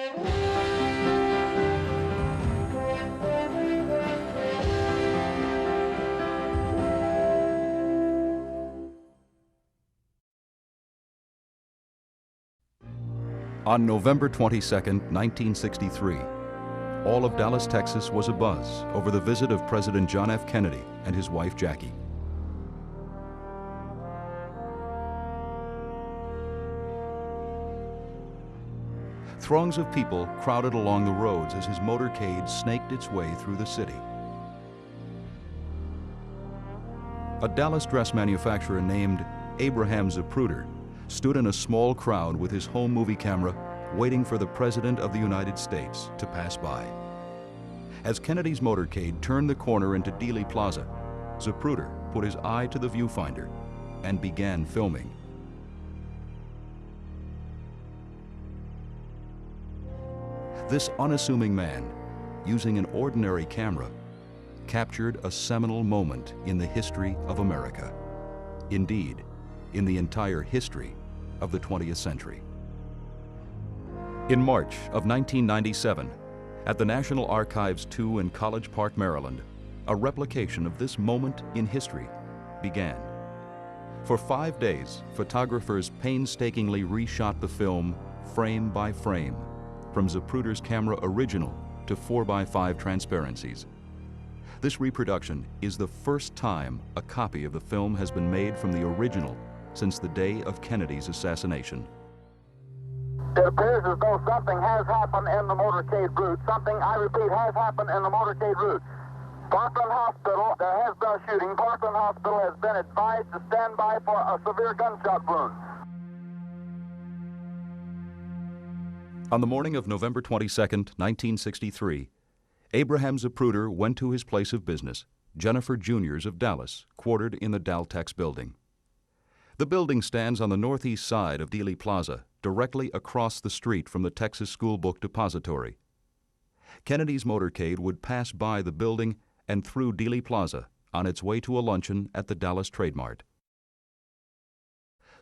On November 22, 1963, all of Dallas, Texas was abuzz over the visit of President John F. Kennedy and his wife Jackie. Throngs of people crowded along the roads as his motorcade snaked its way through the city. A Dallas dress manufacturer named Abraham Zapruder stood in a small crowd with his home movie camera, waiting for the President of the United States to pass by. As Kennedy's motorcade turned the corner into Dealey Plaza, Zapruder put his eye to the viewfinder and began filming. This unassuming man, using an ordinary camera, captured a seminal moment in the history of America. Indeed, in the entire history of the 20th century. In March of 1997, at the National Archives II in College Park, Maryland, a replication of this moment in history began. For 5 days, photographers painstakingly reshot the film frame by frame, from Zapruder's camera original to 4x5 transparencies. This reproduction is the first time a copy of the film has been made from the original since the day of Kennedy's assassination. It appears as though something has happened in the motorcade route. Something, I repeat, has happened in the motorcade route. Parkland Hospital, there has been a shooting. Parkland Hospital has been advised to stand by for a severe gunshot wound. On the morning of November 22, 1963, Abraham Zapruder went to his place of business, Jennifer Junior's of Dallas, quartered in the Daltex building. The building stands on the northeast side of Dealey Plaza, directly across the street from the Texas School Book Depository. Kennedy's motorcade would pass by the building and through Dealey Plaza on its way to a luncheon at the Dallas Trade Mart.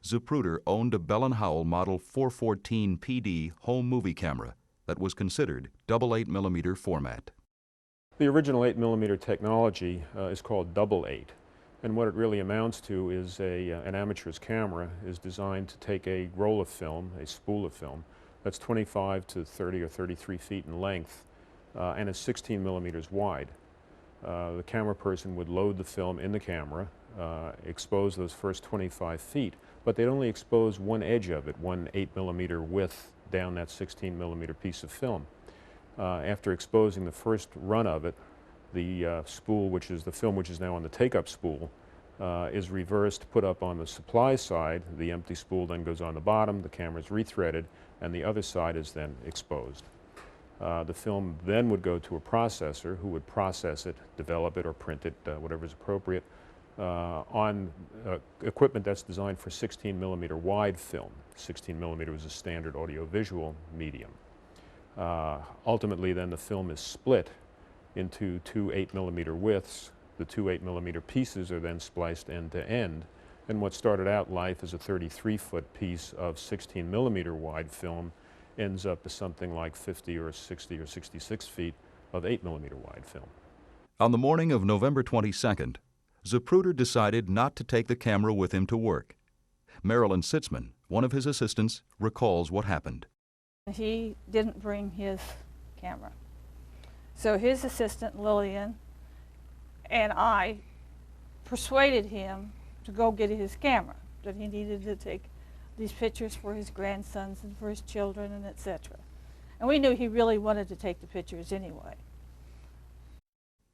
Zapruder owned a Bell & Howell Model 414 PD home movie camera that was considered double 8mm format. The original 8mm technology is called double 8. And what it really amounts to is an amateur's camera is designed to take a roll of film, a spool of film, that's 25 to 30 or 33 feet in length and is 16 millimeters wide. The camera person would load the film in the camera, expose those first 25 feet, but they'd only expose one edge of it, one 8mm width down that 16mm piece of film. After exposing the first run of it, the spool, which is the film which is now on the take-up spool, is reversed, put up on the supply side. The empty spool then goes on the bottom, the camera is rethreaded, and the other side is then exposed. The film then would go to a processor who would process it, develop it, or print it, whatever is appropriate, on equipment that's designed for 16mm wide film. 16mm is a standard audiovisual medium. Ultimately, then the film is split into two 8mm widths. The two 8mm pieces are then spliced end to end, and what started out life as a 33-foot piece of 16mm wide film ends up as something like 50 or 60 or 66 feet of 8mm wide film. On the morning of November 22nd, Zapruder decided not to take the camera with him to work. Marilyn Sitzman, one of his assistants, recalls what happened. He didn't bring his camera. So his assistant, Lillian, and I persuaded him to go get his camera, that he needed to take these pictures for his grandsons and for his children and etc. And we knew he really wanted to take the pictures anyway.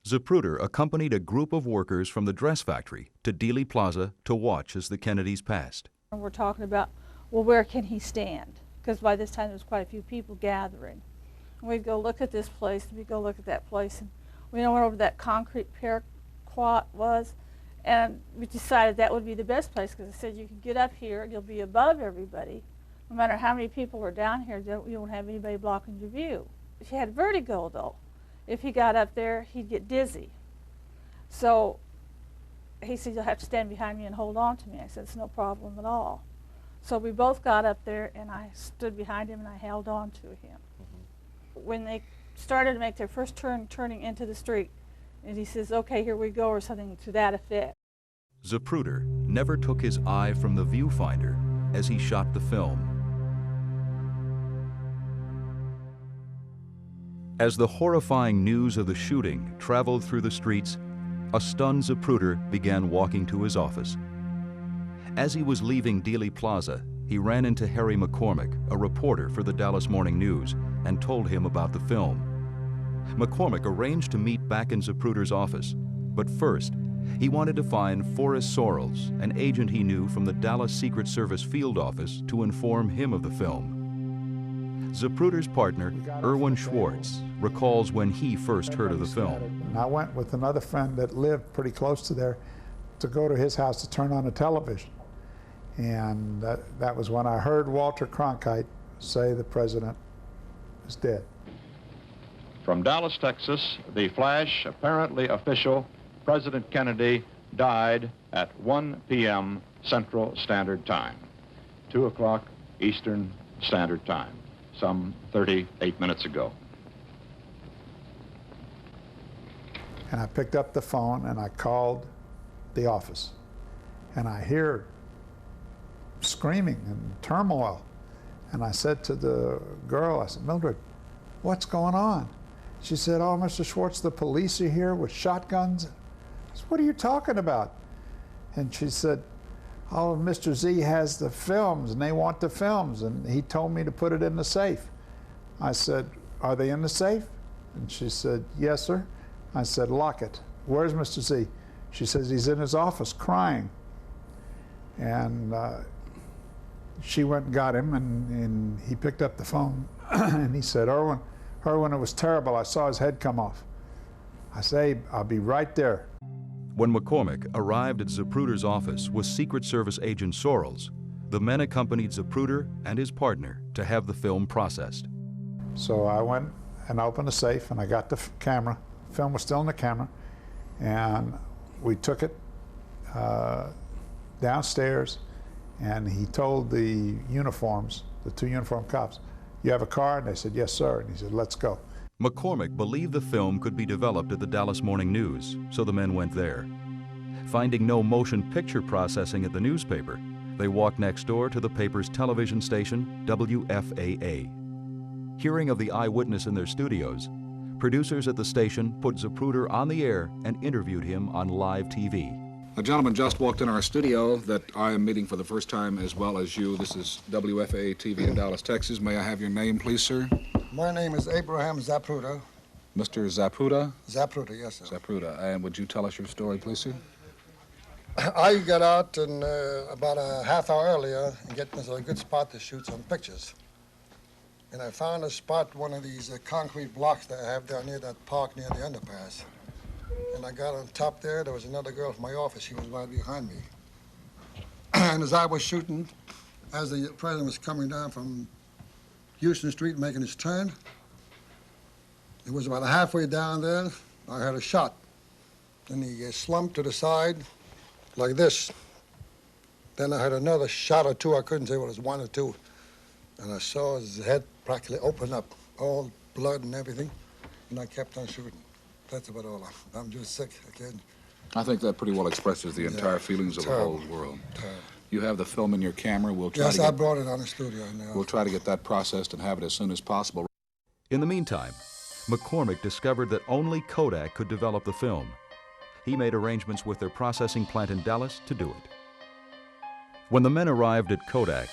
Zapruder accompanied a group of workers from the dress factory to Dealey Plaza to watch as the Kennedys passed. And we're talking about, well, where can he stand? Because by this time there was quite a few people gathering. And we'd go look at this place, and we'd go look at that place, and we went over that concrete paraquat was, and we decided that would be the best place, because I said you can get up here and you'll be above everybody. No matter how many people are down here, you won't have anybody blocking your view. He had vertigo, though. If he got up there, he'd get dizzy. So he said, you'll have to stand behind me and hold on to me. I said, it's no problem at all. So we both got up there, and I stood behind him, and I held on to him. when they started to make their first turning into the street, and he says, "Okay, here we go," or something to that effect. Zapruder never took his eye from the viewfinder as he shot the film. As the horrifying news of the shooting traveled through the streets, a stunned Zapruder began walking to his office. As he was leaving Dealey Plaza, he ran into Harry McCormick, a reporter for the Dallas Morning News, and told him about the film. McCormick arranged to meet back in Zapruder's office, but first, he wanted to find Forrest Sorrells, an agent he knew from the Dallas Secret Service field office, to inform him of the film. Zapruder's partner, Erwin Schwartz, recalls when he first heard of the film. And I went with another friend that lived pretty close to there to go to his house to turn on the television. And that was when I heard Walter Cronkite say the president is dead. From Dallas, Texas, the flash, apparently official, President Kennedy died at 1 p.m. Central Standard Time, 2 o'clock Eastern Standard Time, some 38 minutes ago. And I picked up the phone and I called the office. And I hear screaming and turmoil. And I said to the girl, I said, "Mildred, what's going on?" She said, "Oh, Mr. Schwartz, the police are here with shotguns." I said, "What are you talking about?" And she said, "Oh, Mr. Z has the films and they want the films, and he told me to put it in the safe." I said, "Are they in the safe?" And she said, "Yes, sir." I said, "Lock it." "Where's Mr. Z?" She says, "He's in his office crying." And she went and got him, and he picked up the phone and he said, Erwin, it was terrible. I saw his head come off." I say, "I'll be right there." When McCormick arrived at Zapruder's office with Secret Service agent Sorrells, the men accompanied Zapruder and his partner to have the film processed. So I went and opened the safe and I got the camera. The film was still in the camera. And we took it downstairs, and he told the uniforms, the two uniformed cops, "You have a car?" And they said, "Yes, sir." And he said, "Let's go." McCormick believed the film could be developed at the Dallas Morning News, so the men went there. Finding no motion picture processing at the newspaper, they walked next door to the paper's television station, WFAA. Hearing of the eyewitness in their studios, producers at the station put Zapruder on the air and interviewed him on live TV. A gentleman just walked in our studio that I am meeting for the first time, as well as you. This is WFAA TV in Dallas, Texas. May I have your name, please, sir? My name is Abraham Zapruder. Mr. Zapruder? Zapruder, yes, sir. Zapruder. And would you tell us your story, please, sir? I got out and, about a half hour earlier and get into a good spot to shoot some pictures. And I found a spot, one of these concrete blocks that I have down near that park near the underpass. And I got on top there. There was another girl from my office. She was right behind me. And as I was shooting, as the president was coming down from Houston Street making his turn, it was about halfway down there, I heard a shot. And he slumped to the side like this. Then I heard another shot or two. I couldn't say what it was, one or two. And I saw his head practically open up, all blood and everything. And I kept on shooting. That's about all. I'm just sick again. I think that pretty well expresses the entire feelings of the whole world. Terrible. You have the film in your camera. We'll try Yes, to I brought it on the studio now. We'll try to get that processed and have it as soon as possible. In the meantime, McCormick discovered that only Kodak could develop the film. He made arrangements with their processing plant in Dallas to do it. When the men arrived at Kodak,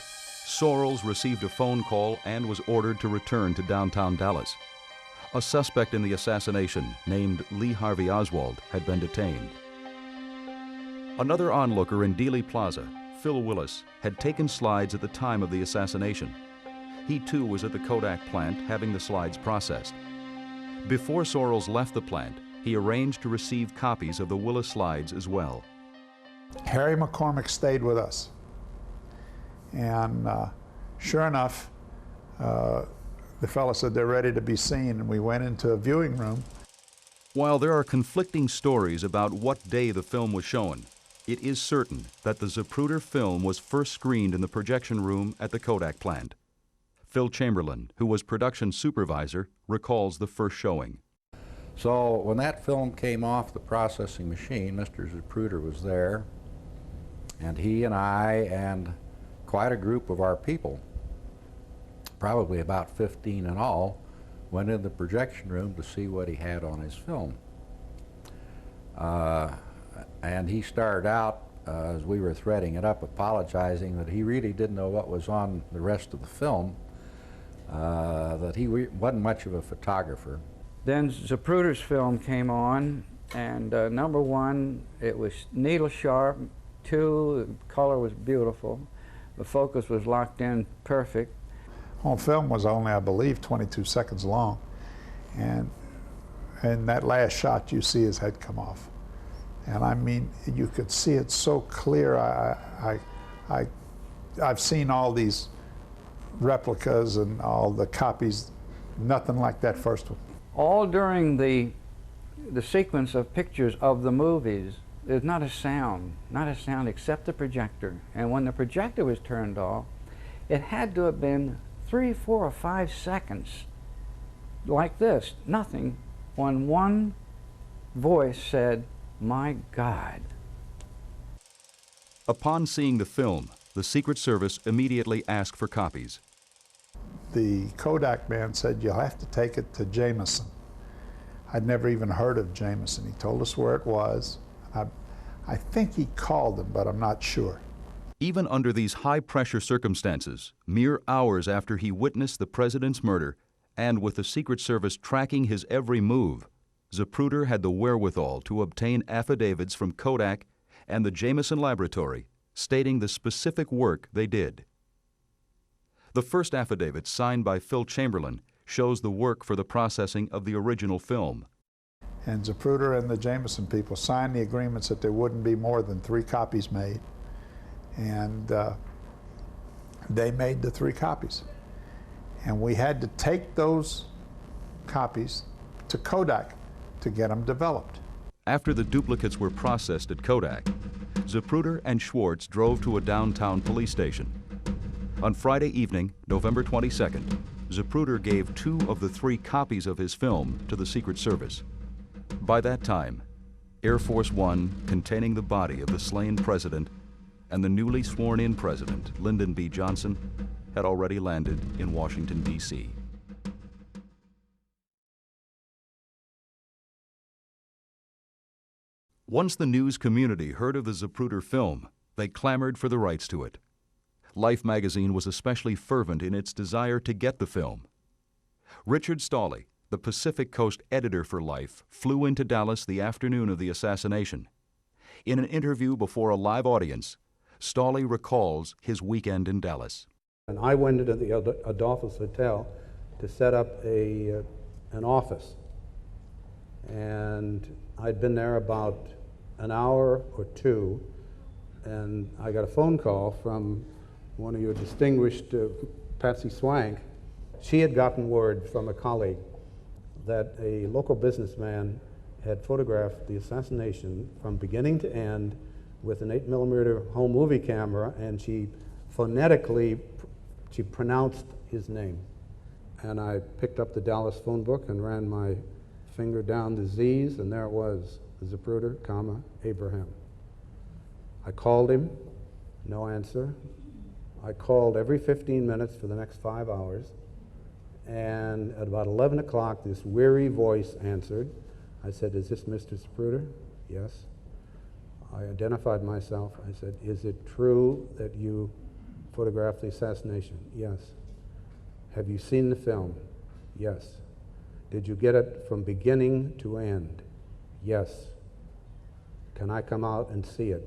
Sorrells received a phone call and was ordered to return to downtown Dallas. A suspect in the assassination, named Lee Harvey Oswald, had been detained. Another onlooker in Dealey Plaza, Phil Willis, had taken slides at the time of the assassination. He too was at the Kodak plant having the slides processed. Before Sorrells left the plant, he arranged to receive copies of the Willis slides as well. Harry McCormick stayed with us. And sure enough, the fellow said they're ready to be seen, and we went into a viewing room. While there are conflicting stories about what day the film was shown, it is certain that the Zapruder film was first screened in the projection room at the Kodak plant. Phil Chamberlain, who was production supervisor, recalls the first showing. So when that film came off the processing machine, Mr. Zapruder was there, and he and I and quite a group of our people, probably about 15 in all, went in the projection room to see what he had on his film. And he started out, as we were threading it up, apologizing that he really didn't know what was on the rest of the film, that he wasn't much of a photographer. Then Zapruder's film came on, and number one, it was needle sharp. Two, the color was beautiful. The focus was locked in perfect. On film was only, I believe, 22 seconds long. And in that last shot, you see his head come off. And I mean, you could see it so clear. I've seen all these replicas and all the copies, nothing like that first one. All during the sequence of pictures of the movies, there's not a sound except the projector. And when the projector was turned off, it had to have been 3, 4, or 5 seconds like this, nothing, when one voice said, "My God." Upon seeing the film, the Secret Service immediately asked for copies. The Kodak man said, "You'll have to take it to Jameson." I'd never even heard of Jameson. He told us where it was. I think he called him, but I'm not sure. Even under these high-pressure circumstances, mere hours after he witnessed the president's murder, and with the Secret Service tracking his every move, Zapruder had the wherewithal to obtain affidavits from Kodak and the Jameson Laboratory stating the specific work they did. The first affidavit, signed by Phil Chamberlain, shows the work for the processing of the original film. And Zapruder and the Jameson people signed the agreements that there wouldn't be more than 3 copies made. And they made the 3 copies. And we had to take those copies to Kodak to get them developed. After the duplicates were processed at Kodak, Zapruder and Schwartz drove to a downtown police station. On Friday evening, November 22nd, Zapruder gave 2 of the 3 copies of his film to the Secret Service. By that time, Air Force One, containing the body of the slain president, and the newly sworn-in president, Lyndon B. Johnson, had already landed in Washington, D.C. Once the news community heard of the Zapruder film, they clamored for the rights to it. Life magazine was especially fervent in its desire to get the film. Richard Stolley, the Pacific Coast editor for Life, flew into Dallas the afternoon of the assassination. In an interview before a live audience, Stolley recalls his weekend in Dallas. And I went into the Adolphus Hotel to set up an office. And I'd been there about an hour or 2, and I got a phone call from one of your distinguished, Patsy Swank. She had gotten word from a colleague that a local businessman had photographed the assassination from beginning to end with an 8mm home movie camera, and she phonetically pronounced his name. And I picked up the Dallas phone book and ran my finger down the Z's, and there it was, Zapruder, Abraham. I called him, no answer. I called every 15 minutes for the next 5 hours, and at about 11 o'clock, this weary voice answered. I said, "Is this Mr. Zapruder?" "Yes." I identified myself. I said, "Is it true that you photographed the assassination?" "Yes." "Have you seen the film?" "Yes." "Did you get it from beginning to end?" "Yes." "Can I come out and see it?"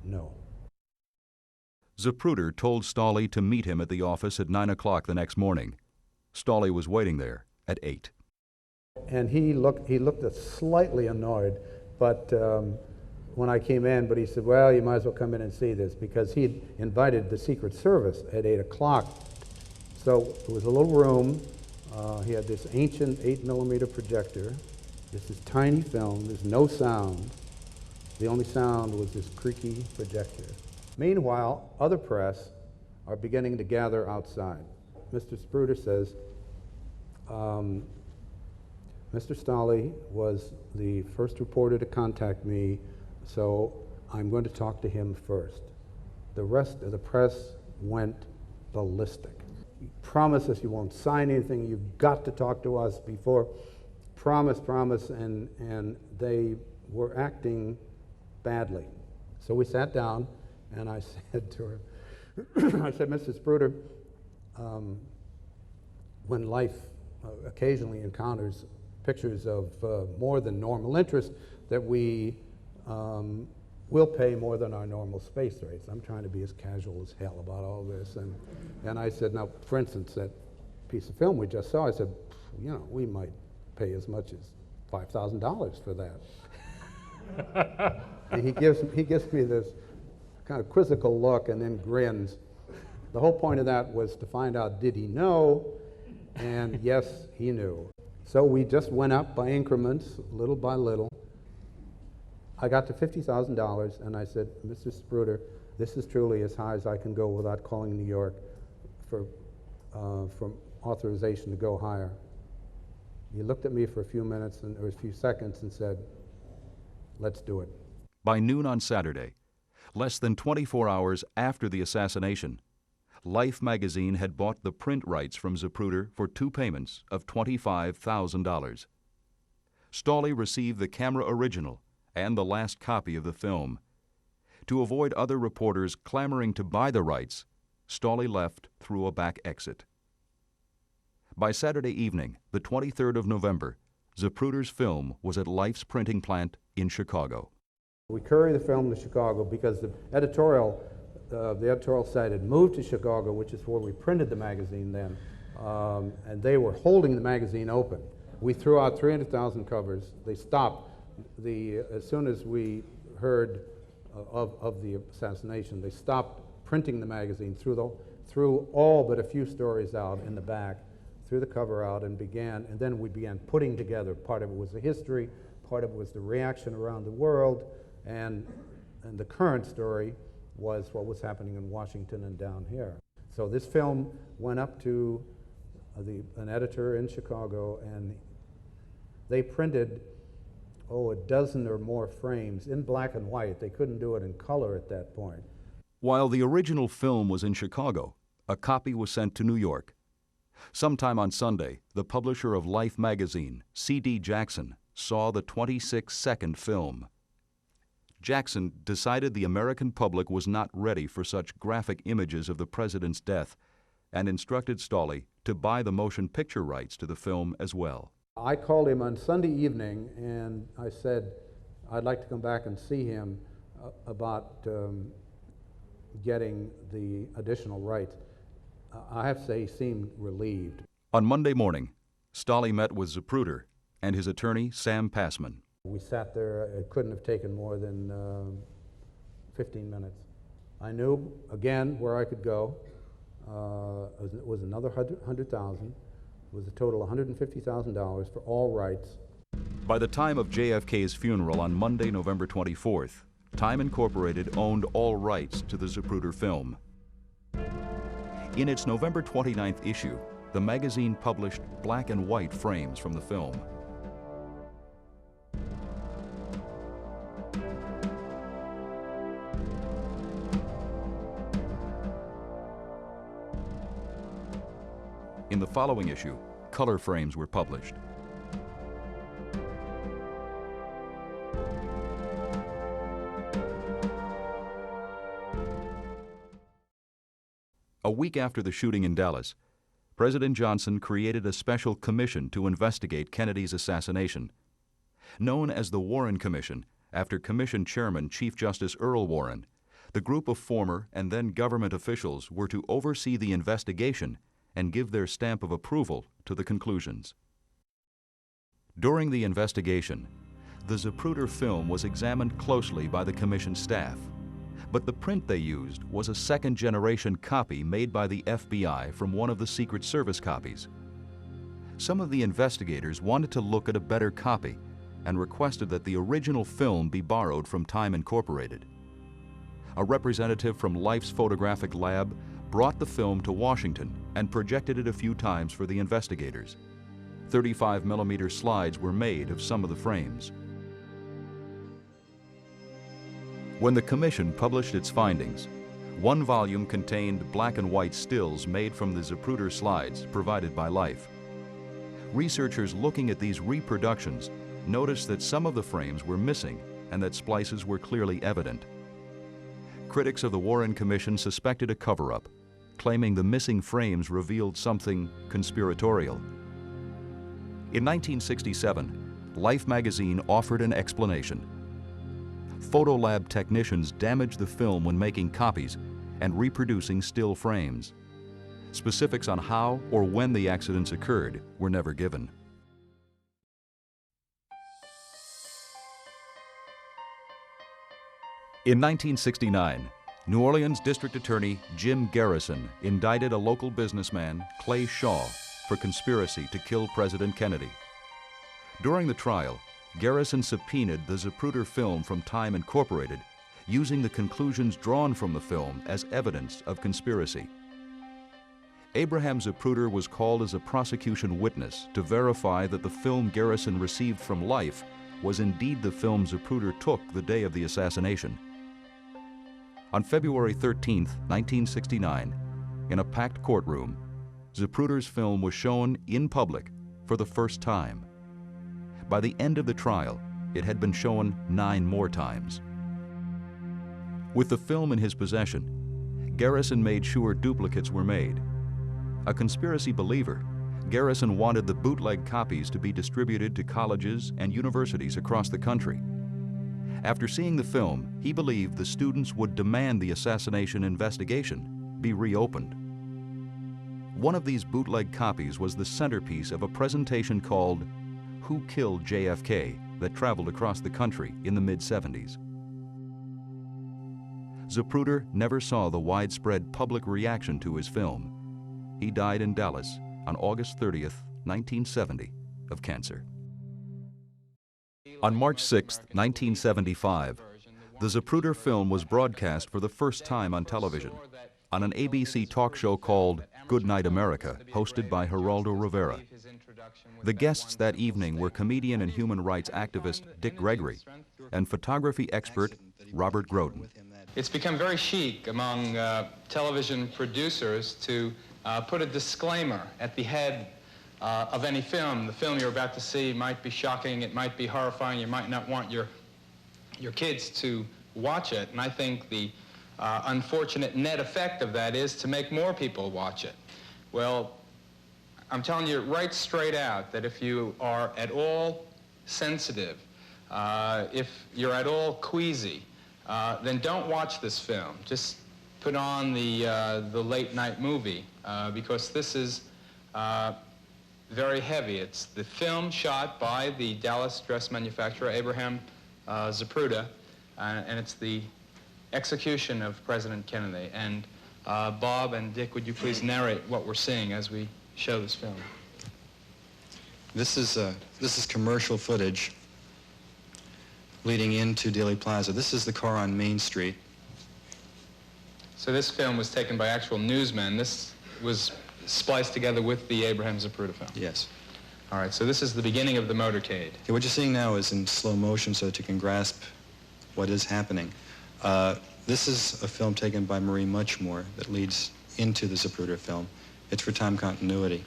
"No." Zapruder told Stolley to meet him at the office at 9 o'clock the next morning. Stolley was waiting there at 8. And he looked slightly annoyed, but when I came in, but he said, "Well, you might as well come in and see this," because he'd invited the Secret Service at 8 o'clock. So it was a little room. He had this ancient 8mm projector. This is tiny film. There's no sound. The only sound was this creaky projector. Meanwhile, other press are beginning to gather outside. Mr. Zapruder says, Mr. Stolle was the first reporter to contact me, so I'm going to talk to him first. The rest of the press went ballistic. You promise us you won't sign anything, you've got to talk to us before. Promise, promise, and they were acting badly. So we sat down, and I said to her, I said, Mrs. Zapruder, when life occasionally encounters pictures of more than normal interest, that we will pay more than our normal space rates. I'm trying to be as casual as hell about all this. And I said, now, for instance, that piece of film we just saw, I said, you know, we might pay as much as $5,000 for that. And he gives me this kind of quizzical look and then grins. The whole point of that was to find out, did he know? And yes, he knew. So we just went up by increments, little by little. I got to $50,000, and I said, Mr. Zapruder, this is truly as high as I can go without calling New York for authorization to go higher. He looked at me for a few minutes, or a few seconds, and said, let's do it. By noon on Saturday, less than 24 hours after the assassination, Life magazine had bought the print rights from Zapruder for 2 payments of $25,000. Stolle received the camera original and the last copy of the film. To avoid other reporters clamoring to buy the rights, Stolle left through a back exit. By Saturday evening, the 23rd of November, Zapruder's film was at Life's printing plant in Chicago. We carried the film to Chicago because the editorial site had moved to Chicago, which is where we printed the magazine then, and they were holding the magazine open. We threw out 300,000 covers. They stopped. As soon as we heard of the assassination, they stopped printing the magazine, threw all but a few stories out in the back, threw the cover out, and then we began putting together. Part of it was the history, part of it was the reaction around the world, and the current story was what was happening in Washington and down here. So this film went up to an editor in Chicago, and they printed, a dozen or more frames in black and white. They couldn't do it in color at that point. While the original film was in Chicago, a copy was sent to New York. Sometime on Sunday, the publisher of Life magazine, C.D. Jackson, saw the 26-second film. Jackson decided the American public was not ready for such graphic images of the president's death and instructed Stolle to buy the motion picture rights to the film as well. I called him on Sunday evening and I said I'd like to come back and see him about getting the additional rights. I have to say he seemed relieved. On Monday morning, Stolle met with Zapruder and his attorney, Sam Passman. We sat there. It couldn't have taken more than 15 minutes. I knew, again, where I could go. It was another $100,000. It was a total of $150,000 for all rights. By the time of JFK's funeral on Monday, November 24th, Time Incorporated owned all rights to the Zapruder film. In its November 29th issue, the magazine published black and white frames from the film. In the following issue, color frames were published. A week after the shooting in Dallas, President Johnson created a special commission to investigate Kennedy's assassination. Known as the Warren Commission, after Commission Chairman Chief Justice Earl Warren, the group of former and then government officials were to oversee the investigation and give their stamp of approval to the conclusions. During the investigation, the Zapruder film was examined closely by the commission staff, but the print they used was a second-generation copy made by the FBI from one of the Secret Service copies. Some of the investigators wanted to look at a better copy and requested that the original film be borrowed from Time Incorporated. A representative from Life's photographic lab brought the film to Washington and projected it a few times for the investigators. 35mm slides were made of some of the frames. When the commission published its findings, one volume contained black and white stills made from the Zapruder slides provided by Life. Researchers looking at these reproductions noticed that some of the frames were missing and that splices were clearly evident. Critics of the Warren Commission suspected a cover-up, claiming the missing frames revealed something conspiratorial. In 1967, Life magazine offered an explanation. Photolab technicians damaged the film when making copies and reproducing still frames. Specifics on how or when the accidents occurred were never given. In 1969, New Orleans District Attorney Jim Garrison indicted a local businessman, Clay Shaw, for conspiracy to kill President Kennedy. During the trial, Garrison subpoenaed the Zapruder film from Time Incorporated, using the conclusions drawn from the film as evidence of conspiracy. Abraham Zapruder was called as a prosecution witness to verify that the film Garrison received from Life was indeed the film Zapruder took the day of the assassination. On February 13, 1969, in a packed courtroom, Zapruder's film was shown in public for the first time. By the end of the trial, it had been shown 9 more times. With the film in his possession, Garrison made sure duplicates were made. A conspiracy believer, Garrison wanted the bootleg copies to be distributed to colleges and universities across the country. After seeing the film, he believed the students would demand the assassination investigation be reopened. One of these bootleg copies was the centerpiece of a presentation called "Who Killed JFK?" that traveled across the country in the mid-70s. Zapruder never saw the widespread public reaction to his film. He died in Dallas on August 30th, 1970, of cancer. On March 6, 1975, the Zapruder film was broadcast for the first time on television on an ABC talk show called Good Night America, hosted by Geraldo Rivera. The guests that evening were comedian and human rights activist Dick Gregory and photography expert Robert Groden. It's become very chic among television producers to put a disclaimer at the head of any film. The film you're about to see might be shocking, it might be horrifying, you might not want your kids to watch it. And I think the unfortunate net effect of that is to make more people watch it. Well, I'm telling you right straight out that if you are at all sensitive, if you're at all queasy, then don't watch this film. Just put on the late night movie because this is very heavy. It's the film shot by the Dallas dress manufacturer Abraham Zapruder, and it's the execution of President Kennedy. And Bob and Dick, would you please narrate what we're seeing as we show this film? This is commercial footage leading into Dealey Plaza. This is the car on Main Street. So this film was taken by actual newsmen. This was spliced together with the Abraham Zapruder film? Yes. All right, so this is the beginning of the motorcade. Okay, what you're seeing now is in slow motion so that you can grasp what is happening. This is a film taken by Marie Muchmore that leads into the Zapruder film. It's for time continuity.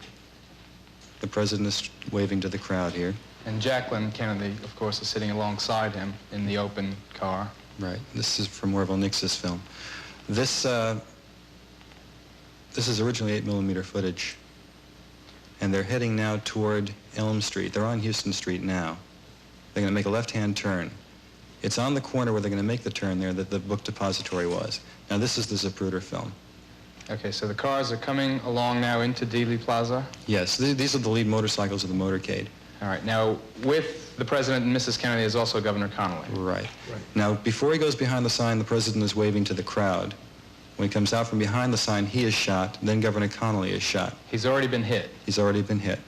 The president is waving to the crowd here. And Jacqueline Kennedy, of course, is sitting alongside him in the open car. Right. This is from Orville Nix's film. This is originally 8mm footage, and they're heading now toward Elm Street. They're on Houston Street now. They're going to make a left-hand turn. It's on the corner where they're going to make the turn there that the book depository was. Now, this is the Zapruder film. Okay, so the cars are coming along now into Dealey Plaza? Yes, these are the lead motorcycles of the motorcade. All right, now with the President and Mrs. Kennedy is also Governor Connolly. Right. Now, before he goes behind the sign, the President is waving to the crowd. When he comes out from behind the sign, he is shot, then Governor Connolly is shot. He's already been hit? He's already been hit.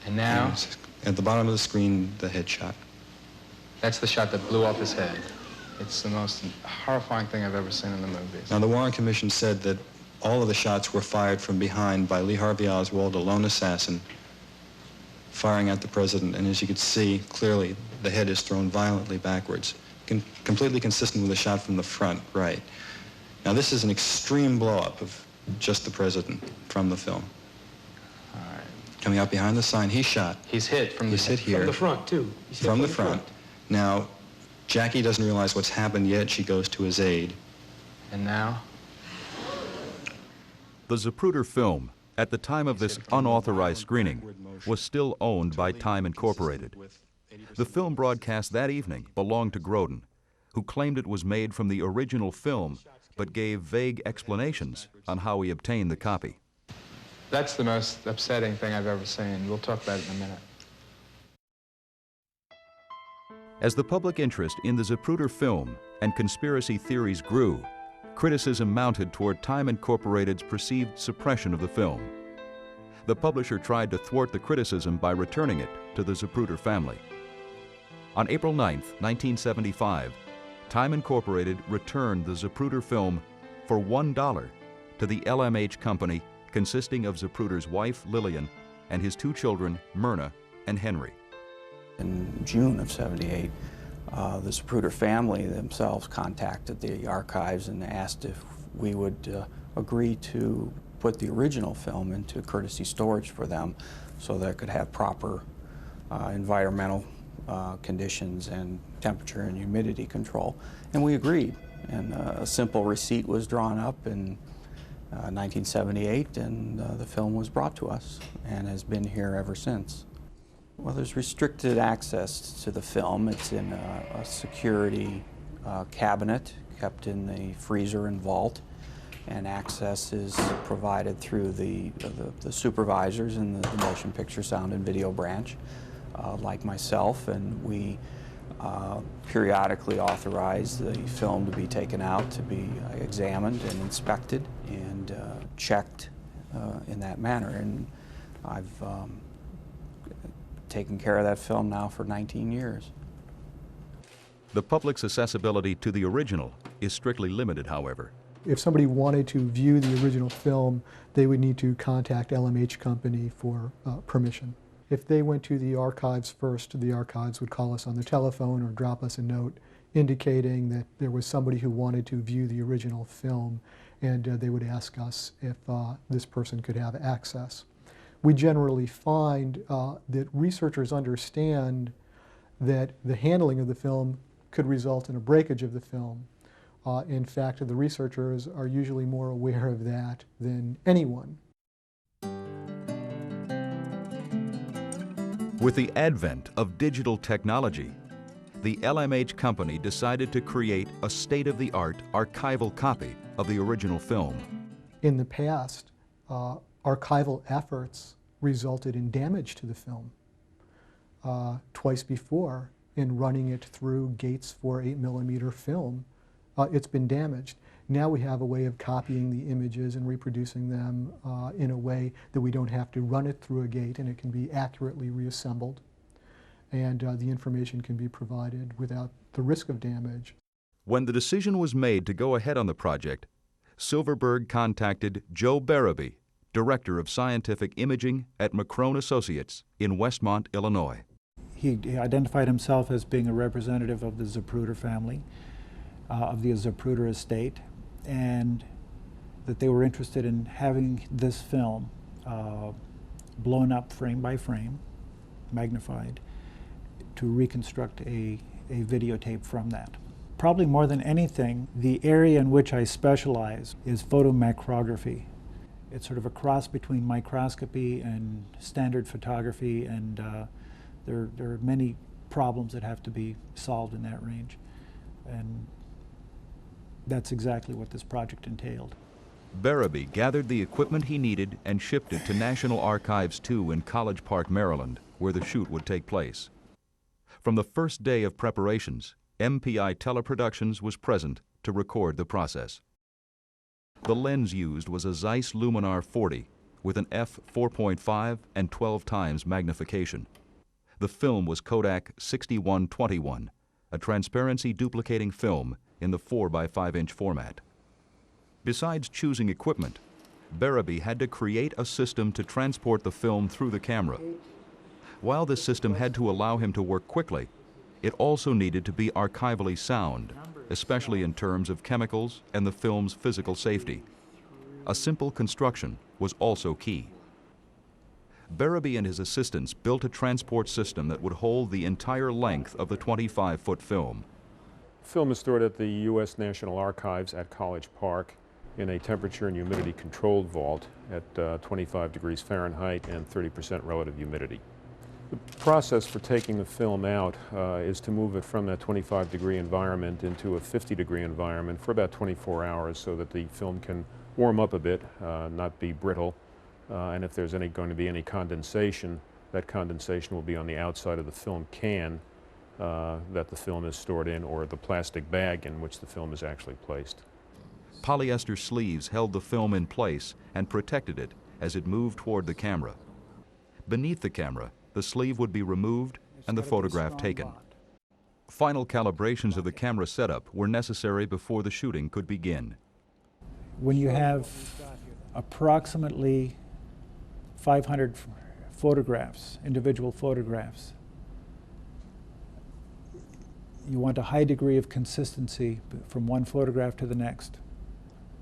And now? And at the bottom of the screen, the headshot. That's the shot that blew off his head. It's the most horrifying thing I've ever seen in the movies. Now, the Warren Commission said that all of the shots were fired from behind by Lee Harvey Oswald, a lone assassin, firing at the president. And as you could see, clearly, the head is thrown violently backwards, completely consistent with a shot from the front, right. Now, this is an extreme blow-up of just the president from the film. All right. Coming out behind the sign, he's shot. He's hit from He's hit here. From the front, too. From the front. Now, Jackie doesn't realize what's happened yet. She goes to his aid. And now? The Zapruder film, at the time of this unauthorized screening, was still owned by Time Incorporated. The film broadcast that evening belonged to Grodin, who claimed it was made from the original film, but gave vague explanations on how he obtained the copy. That's the most upsetting thing I've ever seen. We'll talk about it in a minute. As the public interest in the Zapruder film and conspiracy theories grew, criticism mounted toward Time Incorporated's perceived suppression of the film. The publisher tried to thwart the criticism by returning it to the Zapruder family. On April 9, 1975, Time Incorporated returned the Zapruder film for $1 to the LMH company, consisting of Zapruder's wife, Lillian, and his two children, Myrna and Henry. In June of '78, the Zapruder family themselves contacted the archives and asked if we would agree to put the original film into courtesy storage for them so that it could have proper environmental conditions and temperature and humidity control. And we agreed, and a simple receipt was drawn up in 1978, and the film was brought to us and has been here ever since. Well, there's restricted access to the film. It's in a security cabinet kept in the freezer and vault, and access is provided through the supervisors in the motion picture, sound, and video branch, like myself, and we periodically authorize the film to be taken out, to be examined and inspected and checked in that manner. And I've taken care of that film now for 19 years. The public's accessibility to the original is strictly limited, however. If somebody wanted to view the original film, they would need to contact LMH Company for permission. If they went to the archives first, the archives would call us on the telephone or drop us a note indicating that there was somebody who wanted to view the original film, and they would ask us if this person could have access. We generally find that researchers understand that the handling of the film could result in a breakage of the film. In fact, the researchers are usually more aware of that than anyone. With the advent of digital technology, the LMH company decided to create a state-of-the-art archival copy of the original film. In the past, archival efforts resulted in damage to the film. Twice before, in running it through gates for 8mm film, it's been damaged. Now we have a way of copying the images and reproducing them in a way that we don't have to run it through a gate, and it can be accurately reassembled, and the information can be provided without the risk of damage. When the decision was made to go ahead on the project, Silverberg contacted Joe Barabee, Director of Scientific Imaging at McCrone Associates in Westmont, Illinois. He identified himself as being a representative of the Zapruder family, of the Zapruder estate, and that they were interested in having this film blown up frame by frame, magnified, to reconstruct a videotape from that. Probably more than anything, the area in which I specialize is photomicrography. It's sort of a cross between microscopy and standard photography, and there are many problems that have to be solved in that range. And that's exactly what this project entailed. Barabee gathered the equipment he needed and shipped it to National Archives 2 in College Park, Maryland, where the shoot would take place. From the first day of preparations, MPI Teleproductions was present to record the process. The lens used was a Zeiss Luminar 40 with an f/4.5 and 12 times magnification. The film was Kodak 6121, a transparency duplicating film in the 4 by 5 inch format. Besides choosing equipment, Barabee had to create a system to transport the film through the camera. While this system had to allow him to work quickly, it also needed to be archivally sound, especially in terms of chemicals and the film's physical safety. A simple construction was also key. Barabee and his assistants built a transport system that would hold the entire length of the 25-foot film. The film is stored at the U.S. National Archives at College Park in a temperature and humidity controlled vault at 25 degrees Fahrenheit and 30% relative humidity. The process for taking the film out is to move it from that 25-degree environment into a 50-degree environment for about 24 hours so that the film can warm up a bit, not be brittle, and if there's going to be any condensation, that condensation will be on the outside of the film can that the film is stored in, or the plastic bag in which the film is actually placed. Polyester sleeves held the film in place and protected it as it moved toward the camera. Beneath the camera, the sleeve would be removed and the photograph taken. Final calibrations of the camera setup were necessary before the shooting could begin. When you have approximately 500 photographs, individual photographs, you want a high degree of consistency from one photograph to the next.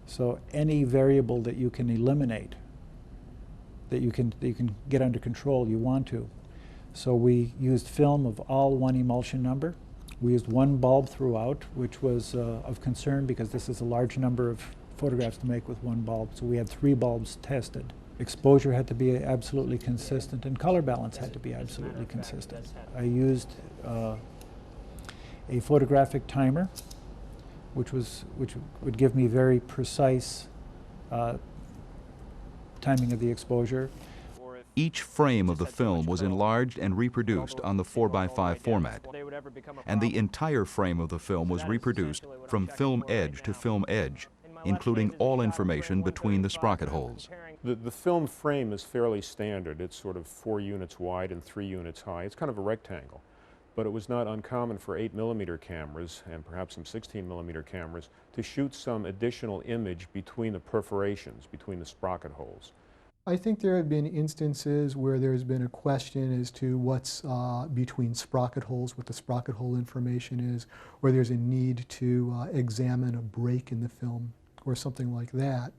So any variable that you can eliminate, that you can get under control, you want to. So we used film of all one emulsion number. We used one bulb throughout, which was of concern because this is a large number of photographs to make with one bulb. So we had 3 bulbs tested. Exposure had to be absolutely consistent, and color balance had to be absolutely consistent. I used a photographic timer, which would give me very precise timing of the exposure. Each frame of the film was enlarged and reproduced on the 4x5 format, and the entire frame of the film was reproduced from film edge to film edge, including all information between the sprocket holes. The film frame is fairly standard. It's sort of 4 units wide and 3 units high. It's kind of a rectangle. But it was not uncommon for 8mm cameras, and perhaps some 16mm cameras, to shoot some additional image between the perforations, between the sprocket holes. I think there have been instances where there's been a question as to what's between sprocket holes, what the sprocket hole information is, or there's a need to examine a break in the film or something like that.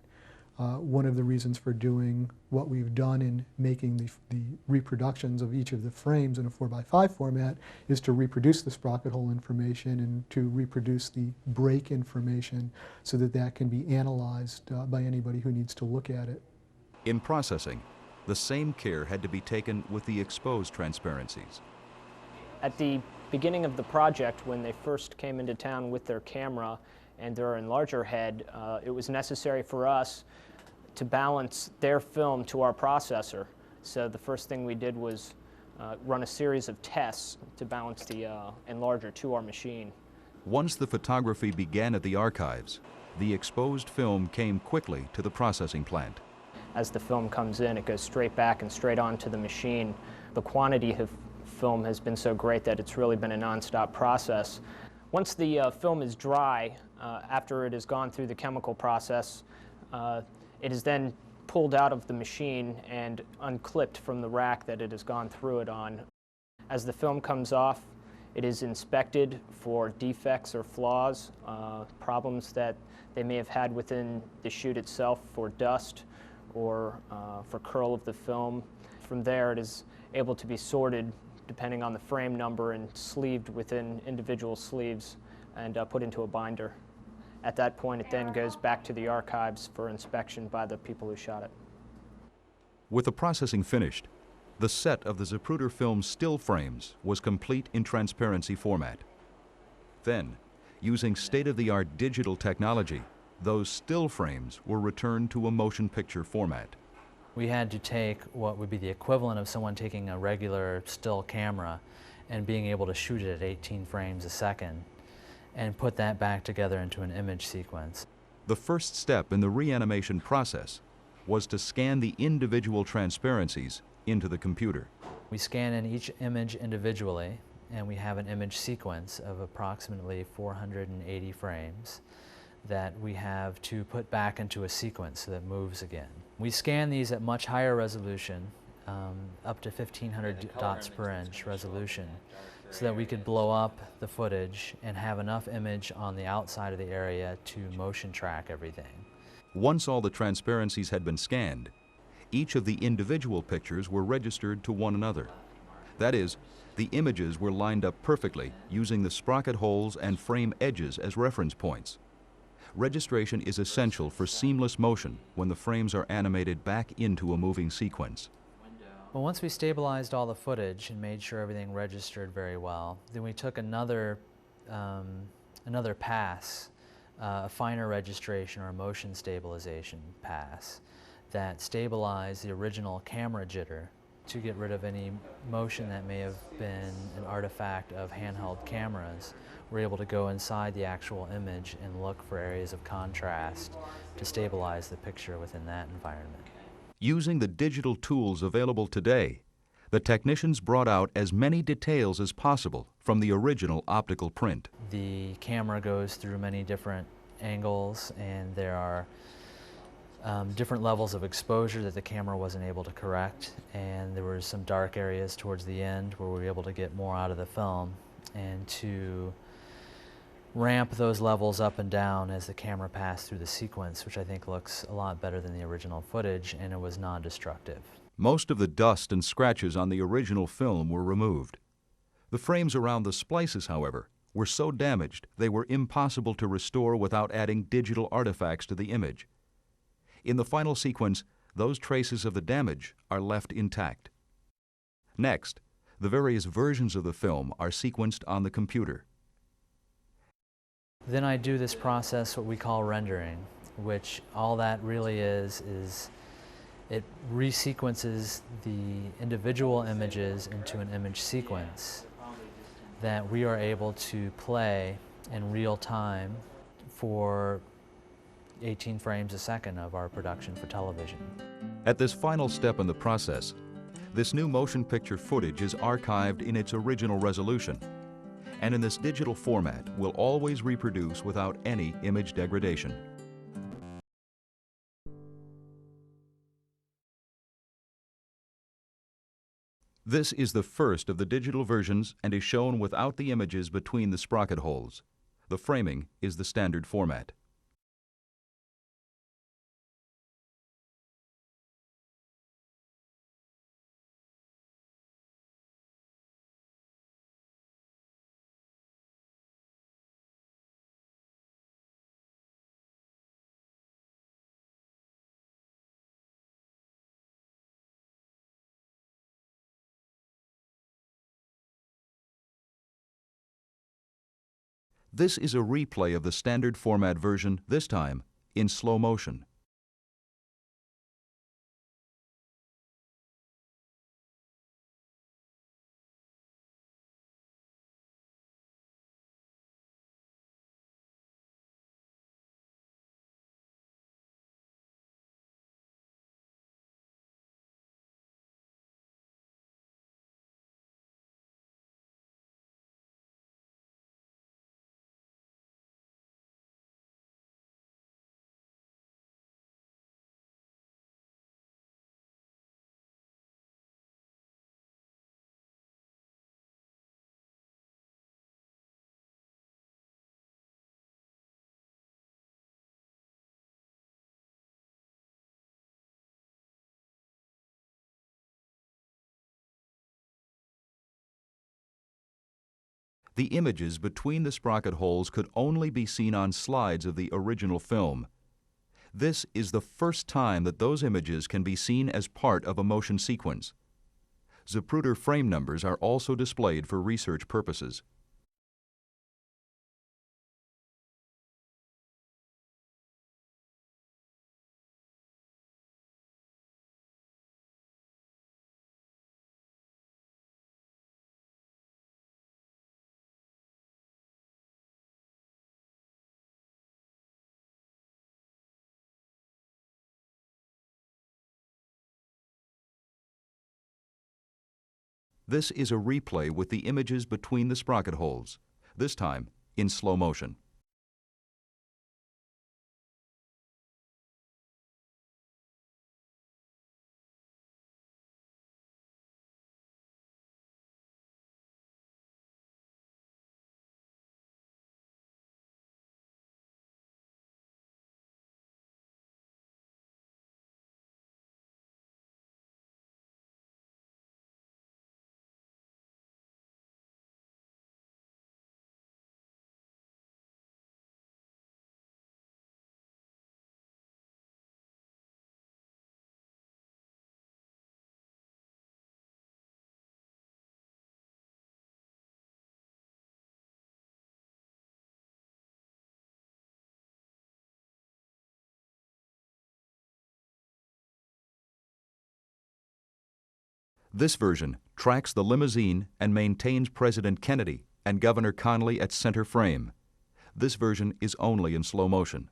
One of the reasons for doing what we've done in making the reproductions of each of the frames in a 4x5 format is to reproduce the sprocket hole information and to reproduce the break information so that that can be analyzed by anybody who needs to look at it. In processing, the same care had to be taken with the exposed transparencies. At the beginning of the project, when they first came into town with their camera and their enlarger head, it was necessary for us to balance their film to our processor. So the first thing we did was run a series of tests to balance the enlarger to our machine. Once the photography began at the archives, the exposed film came quickly to the processing plant. As the film comes in, it goes straight back and straight onto the machine. The quantity of film has been so great that it's really been a non-stop process. Once the film is dry, after it has gone through the chemical process, it is then pulled out of the machine and unclipped from the rack that it has gone through it on. As the film comes off, it is inspected for defects or flaws, problems that they may have had within the shoot itself for dust or for curl of the film. From there, it is able to be sorted depending on the frame number and sleeved within individual sleeves and put into a binder. At that point, it then goes back to the archives for inspection by the people who shot it. With the processing finished, the set of the Zapruder film's still frames was complete in transparency format. Then, using state-of-the-art digital technology, those still frames were returned to a motion picture format. We had to take what would be the equivalent of someone taking a regular still camera and being able to shoot it at 18 frames a second and put that back together into an image sequence. The first step in the reanimation process was to scan the individual transparencies into the computer. We scan in each image individually, and we have an image sequence of approximately 480 frames that we have to put back into a sequence so that it moves again. We scan these at much higher resolution, up to 1500 dots per inch resolution, so that we could blow up the footage and have enough image on the outside of the area to motion track everything. Once all the transparencies had been scanned, each of the individual pictures were registered to one another. That is, the images were lined up perfectly using the sprocket holes and frame edges as reference points. Registration is essential for seamless motion when the frames are animated back into a moving sequence. Well, once we stabilized all the footage and made sure everything registered very well, then we took another pass, a finer registration or a motion stabilization pass that stabilized the original camera jitter to get rid of any motion that may have been an artifact of handheld cameras. We're able to go inside the actual image and look for areas of contrast to stabilize the picture within that environment. Using the digital tools available today, the technicians brought out as many details as possible from the original optical print. The camera goes through many different angles, and there are different levels of exposure that the camera wasn't able to correct, and there were some dark areas towards the end where we were able to get more out of the film, and to ramp those levels up and down as the camera passed through the sequence, which I think looks a lot better than the original footage, and it was non-destructive. Most of the dust and scratches on the original film were removed. The frames around the splices, however, were so damaged they were impossible to restore without adding digital artifacts to the image. In the final sequence, those traces of the damage are left intact. Next, the various versions of the film are sequenced on the computer. Then I do this process, what we call rendering, which all that really is it resequences the individual images into an image sequence that we are able to play in real time for 18 frames a second of our production for television. At this final step in the process, this new motion picture footage is archived in its original resolution, and in this digital format will always reproduce without any image degradation. This is the first of the digital versions and is shown without the images between the sprocket holes. The framing is the standard format. This is a replay of the standard format version, this time in slow motion. The images between the sprocket holes could only be seen on slides of the original film. This is the first time that those images can be seen as part of a motion sequence. Zapruder frame numbers are also displayed for research purposes. This is a replay with the images between the sprocket holes, this time in slow motion. This version tracks the limousine and maintains President Kennedy and Governor Connally at center frame. This version is only in slow motion.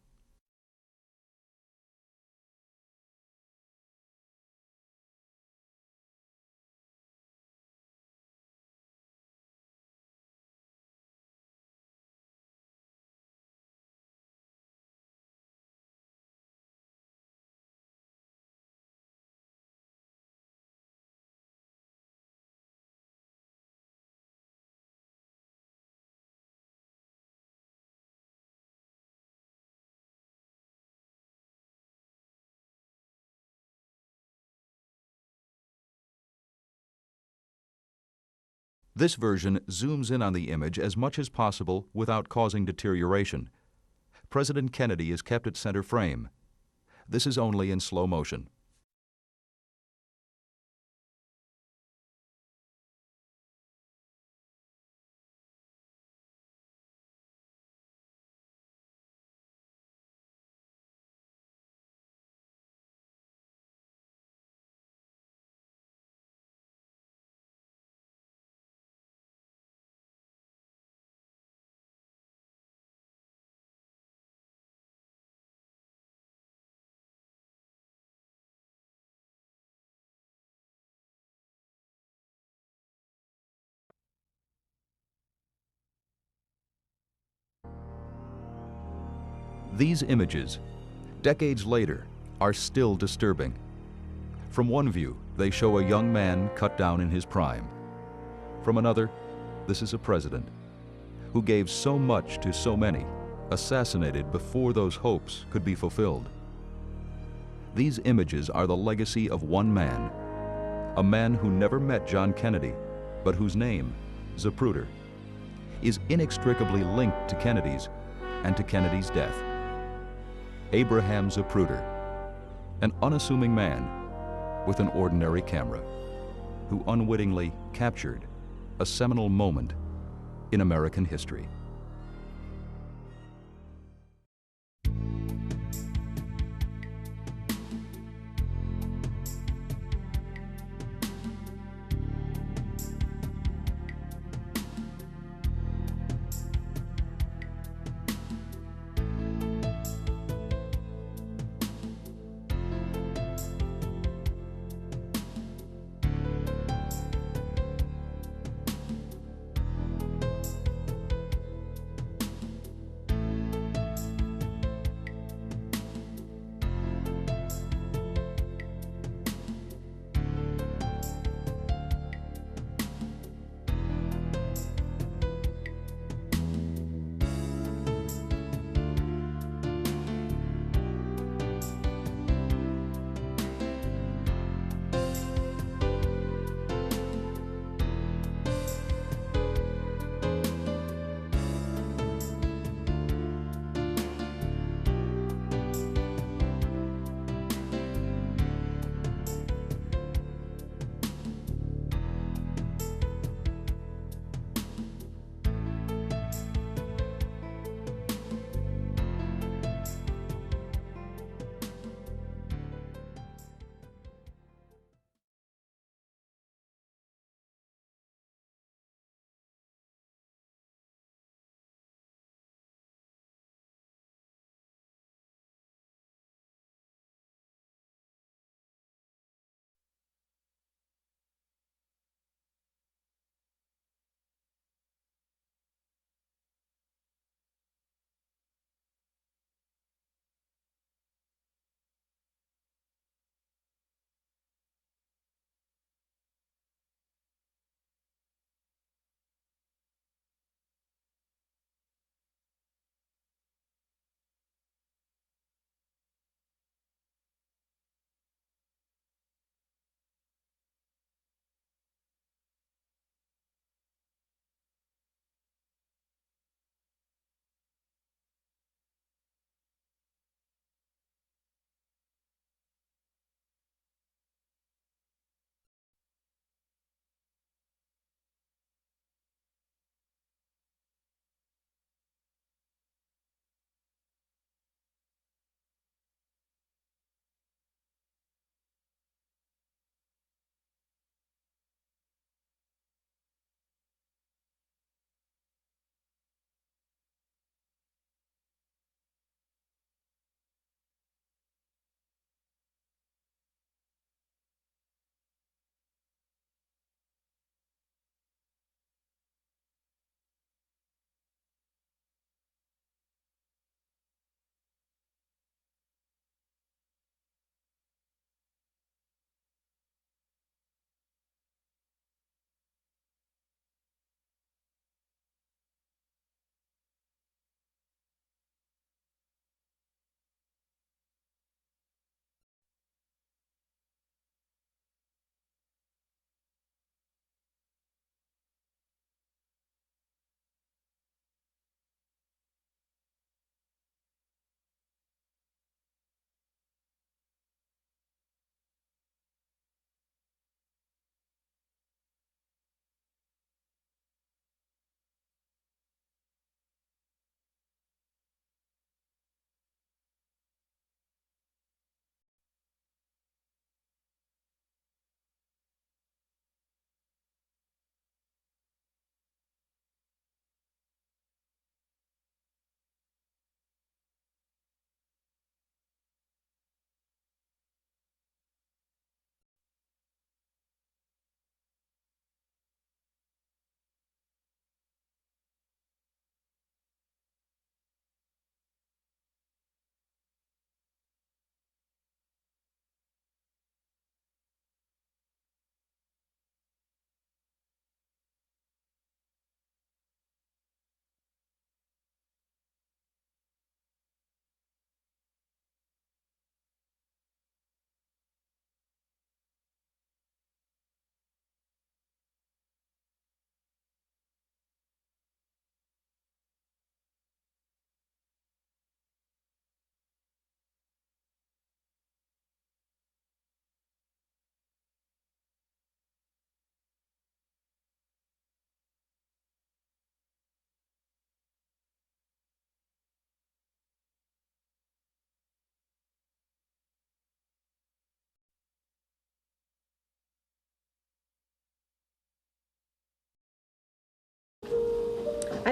This version zooms in on the image as much as possible without causing deterioration. President Kennedy is kept at center frame. This is only in slow motion. These images, decades later, are still disturbing. From one view, they show a young man cut down in his prime. From another, this is a president who gave so much to so many, assassinated before those hopes could be fulfilled. These images are the legacy of one man, a man who never met John Kennedy, but whose name, Zapruder, is inextricably linked to Kennedy's and to Kennedy's death. Abraham Zapruder, an unassuming man with an ordinary camera, who unwittingly captured a seminal moment in American history.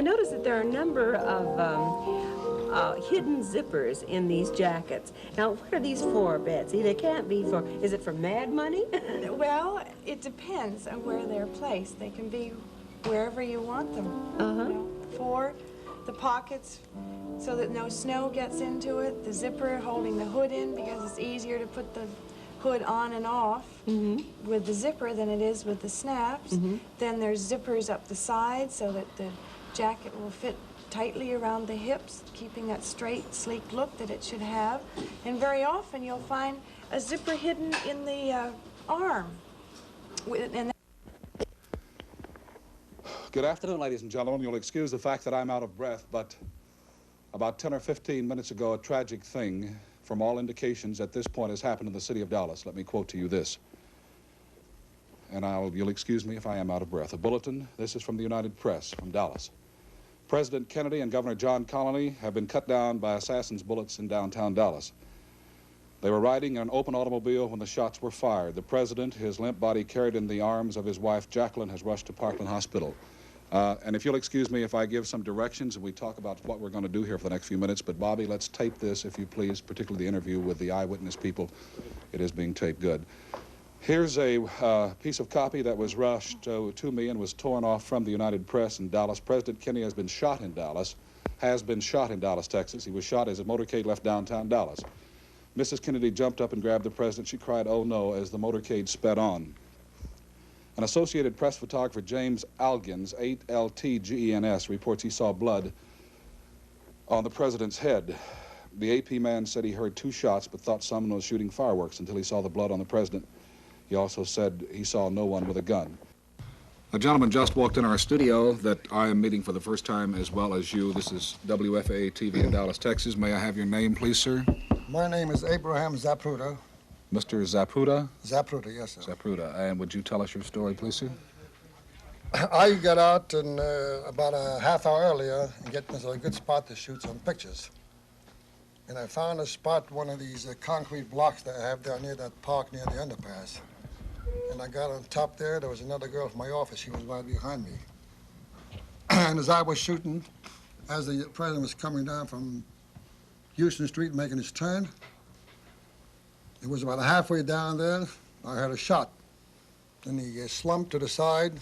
I noticed that there are a number of hidden zippers in these jackets. Now, what are these for, Betsy? They can't be for, is it for mad money? Well, it depends on where they're placed. They can be wherever you want them. Uh-huh. You know, for the pockets so that no snow gets into it, the zipper holding the hood in because it's easier to put the hood on and off with the zipper than it is with the snaps. Then there's zippers up the side so that the jacket will fit tightly around the hips, keeping that straight, sleek look that it should have. And very often you'll find a zipper hidden in the arm. And Good afternoon, ladies and gentlemen. You'll excuse the fact that I'm out of breath, but about 10 or 15 minutes ago, a tragic thing, from all indications at this point, has happened in the city of Dallas. Let me quote to you this. And you'll excuse me if I am out of breath. A bulletin, this is from the United Press, from Dallas. President Kennedy and Governor John Connally have been cut down by assassins' bullets in downtown Dallas. They were riding in an open automobile when the shots were fired. The president, his limp body carried in the arms of his wife, Jacqueline, has rushed to Parkland Hospital. And if you'll excuse me if I give some directions and we talk about what we're going to do here for the next few minutes, but Bobby, let's tape this, if you please, particularly the interview with the eyewitness people. It is being taped good. Here's a piece of copy that was rushed to me and was torn off from the United Press in Dallas. President Kennedy has been shot in Dallas, Texas. He was shot as a motorcade left downtown Dallas. Mrs. Kennedy jumped up and grabbed the president. She cried, "Oh no," as the motorcade sped on. An Associated Press photographer, James Algens, 8LTGENS, reports he saw blood on the president's head. The AP man said he heard 2 shots but thought someone was shooting fireworks until he saw the blood on the president. He also said he saw no one with a gun. A gentleman just walked in our studio that I am meeting for the first time as well as you. This is WFAA-TV in Dallas, Texas. May I have your name, please, sir? My name is Abraham Zapruder. Mr. Zapruder? Zapruder, yes, sir. Zapruder. And would you tell us your story, please, sir? I got out and about a half hour earlier and getting a good spot to shoot some pictures. And I found a spot, one of these concrete blocks that I have down near that park near the underpass. And I got on top there was another girl from my office. She was right behind me. And as I was shooting, as the president was coming down from Houston Street making his turn, it was about halfway down there, I heard a shot. And he slumped to the side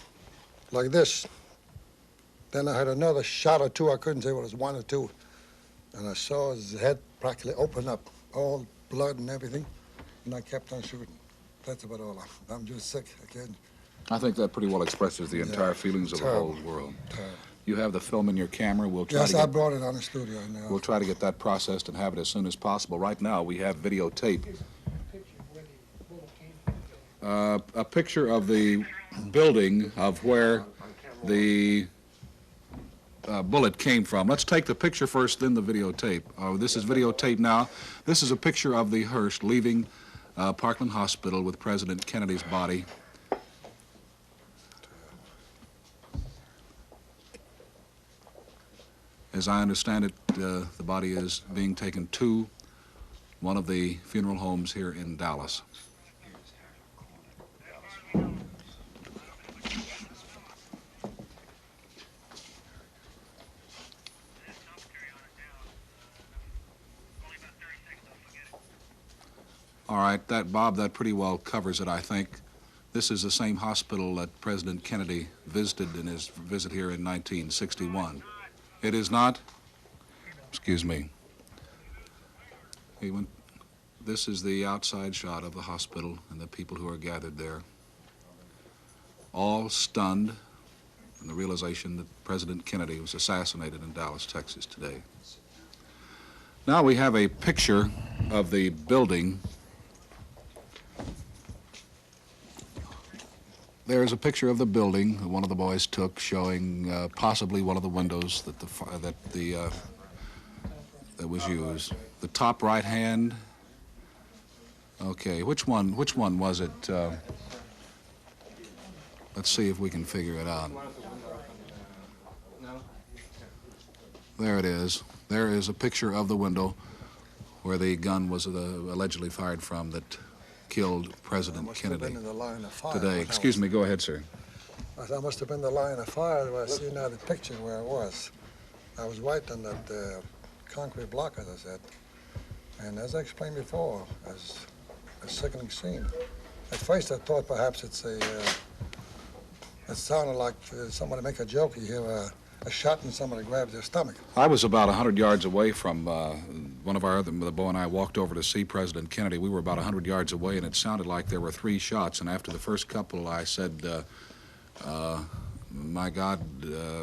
like this. Then I heard another shot or 2. I couldn't say what it was, 1 or 2. And I saw his head practically open up, all blood and everything. And I kept on shooting. That's about all. I'm just sick. I can't. I think that pretty well expresses the entire feelings of the whole world. You have the film in your camera. We'll try yes, I brought it on the studio now. We'll try to get that processed and have it as soon as possible. Right now, we have videotape. A picture of the building of where the bullet came from. Let's take the picture first, then the videotape. This is videotape now. This is a picture of the hearse leaving Parkland Hospital with President Kennedy's body. As I understand it, the body is being taken to one of the funeral homes here in Dallas. All right, Bob, that pretty well covers it, I think. This is the same hospital that President Kennedy visited in his visit here in 1961. It is not? Excuse me. This is the outside shot of the hospital and the people who are gathered there, all stunned in the realization that President Kennedy was assassinated in Dallas, Texas today. Now we have a picture of the building. There's a picture of the building that one of the boys took, showing possibly one of the windows that was used. The top right hand. Okay, which one was it? Let's see if we can figure it out. There it is. There is a picture of the window where the gun was allegedly fired from that killed President Kennedy today. Excuse me, go ahead, sir. I must have been the line of fire where I see now the picture where it was. I was right on that concrete block, as I said. And as I explained before, as a sickening scene. At first I thought perhaps it sounded like somebody make a joke. You hear a shot and somebody grabs their stomach. I was about 100 yards away from one of the boy and I walked over to see President Kennedy. We were about 100 yards away, and it sounded like there were 3 shots. And after the first couple, I said, my God,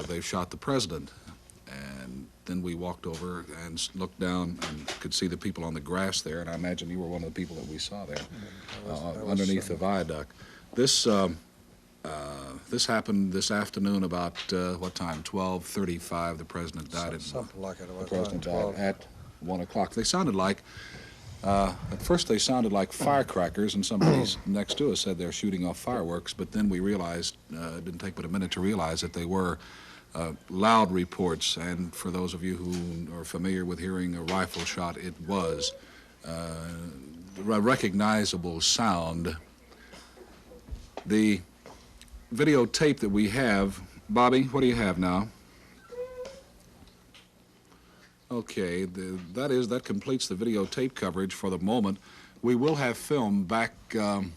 they've shot the president. And then we walked over and looked down and could see the people on the grass there, and I imagine you were one of the people that we saw there, underneath the viaduct. This happened this afternoon about, what time, 12:35, the president died. Something like it. The president died at 1 o'clock. They sounded like, at first they sounded like firecrackers, and somebody next to us said they're shooting off fireworks, but then we realized, it didn't take but a minute to realize that they were loud reports, and for those of you who are familiar with hearing a rifle shot, it was a recognizable sound. The videotape that we have, Bobby, what do you have now? Okay, that completes the videotape coverage for the moment. We will have film back in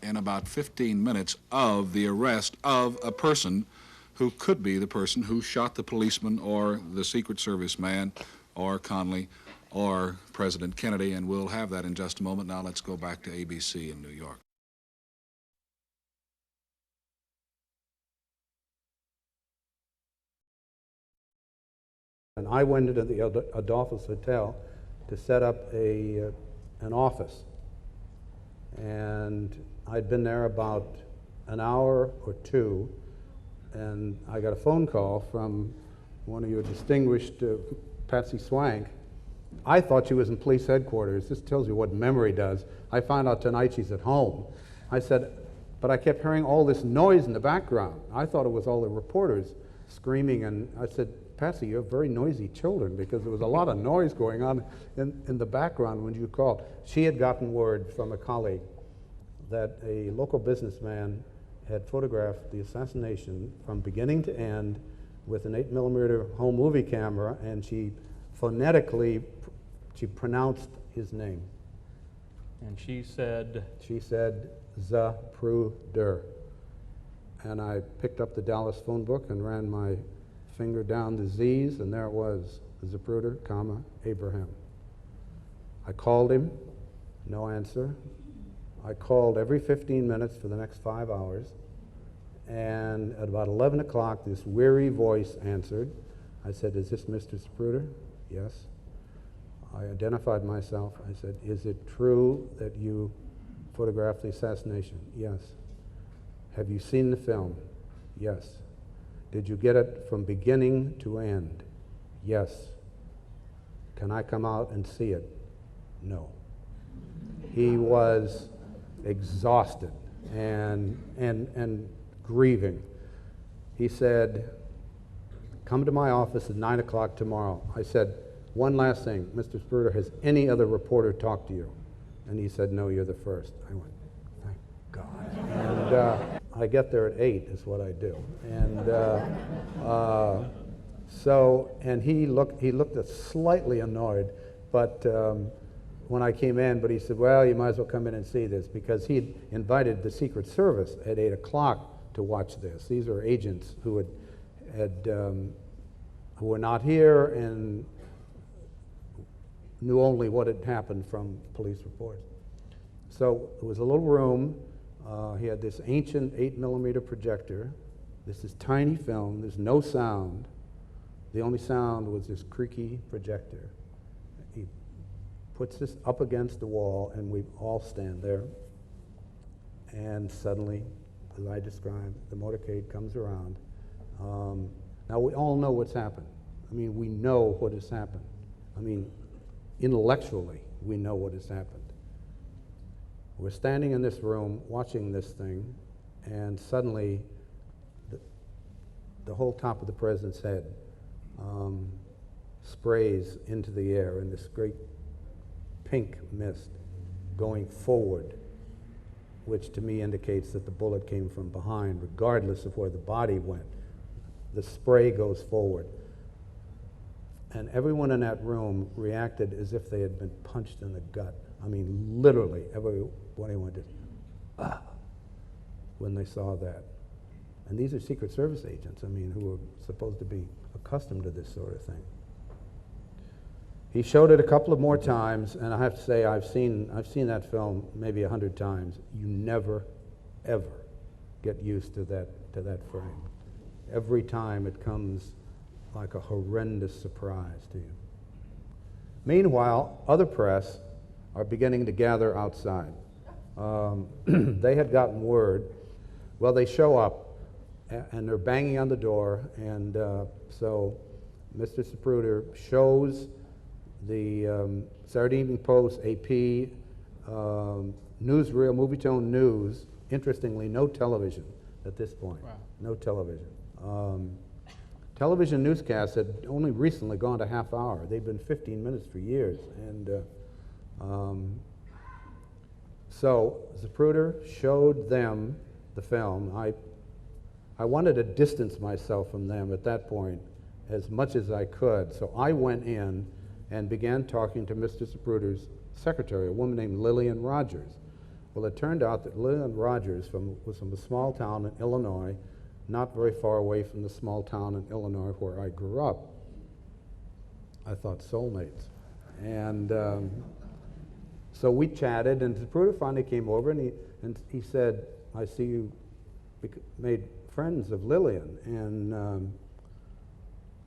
about 15 minutes of the arrest of a person who could be the person who shot the policeman or the Secret Service man or Connally or President Kennedy, and we'll have that in just a moment. Now let's go back to ABC in New York. And I went into the Adolphus Hotel to set up an office. And I'd been there about an hour or 2, and I got a phone call from one of your distinguished, Patsy Swank. I thought she was in police headquarters. This tells you what memory does. I found out tonight she's at home. I said, but I kept hearing all this noise in the background. I thought it was all the reporters screaming, and I said, Patsy, you have very noisy children, because there was a lot of noise going on in the background when you called. She had gotten word from a colleague that a local businessman had photographed the assassination from beginning to end with an 8mm home movie camera, and she phonetically, she pronounced his name. And she said? She said, Zapruder. And I picked up the Dallas phone book and ran my finger down the Z's, and there it was, Zapruder, comma, Abraham. I called him, no answer. I called every 15 minutes for the next 5 hours, and at about 11 o'clock, this weary voice answered. I said, is this Mr. Zapruder? Yes. I identified myself. I said, is it true that you photographed the assassination? Yes. Have you seen the film? Yes. Did you get it from beginning to end? Yes. Can I come out and see it? No. He was exhausted and grieving. He said, come to my office at 9 o'clock tomorrow. I said, one last thing, Mr. Zapruder, has any other reporter talked to you? And he said, no, you're the first. I went, thank God. And I get there at 8 is what I do. And and he looked slightly annoyed, but when I came in, but he said, well, you might as well come in and see this, because he'd invited the Secret Service at 8 o'clock to watch this. These are agents who who were not here and knew only what had happened from police reports. So it was a little room. He had this ancient 8mm projector. This is tiny film. There's no sound. The only sound was this creaky projector. He puts this up against the wall, and we all stand there. And suddenly, as I described, the motorcade comes around. Now, we all know what's happened. I mean, we know what has happened. I mean, intellectually, we know what has happened. We're standing in this room watching this thing, and suddenly the whole top of the president's head sprays into the air in this great pink mist going forward. which to me indicates that the bullet came from behind, regardless of where the body went. The spray goes forward. And everyone in that room reacted as if they had been punched in the gut. I mean, literally, everybody went, ah, when they saw that. And these are Secret Service agents, I mean, who are supposed to be accustomed to this sort of thing. He showed it a couple of more times, and I have to say, I've seen that film maybe 100 times. You never, ever get used to that frame. Every time it comes like a horrendous surprise to you. Meanwhile, other press are beginning to gather outside. They had gotten word. Well, they show up, and they're banging on the door, and so Mr. Zapruder shows the Sardinian Post, AP, newsreel, Movietone News. Interestingly, no television at this point. Wow. No television. Television newscasts had only recently gone to half hour. They'd been 15 minutes for years. And so Zapruder showed them the film. I wanted to distance myself from them at that point as much as I could. So I went in and began talking to Mr. Zapruder's secretary, a woman named Lillian Rogers. Well, it turned out that Lillian Rogers was from a small town in Illinois, not very far away from the small town in Illinois where I grew up. I thought soulmates. And so we chatted, and Zapruder finally came over, and he said, I see you made friends of Lillian. And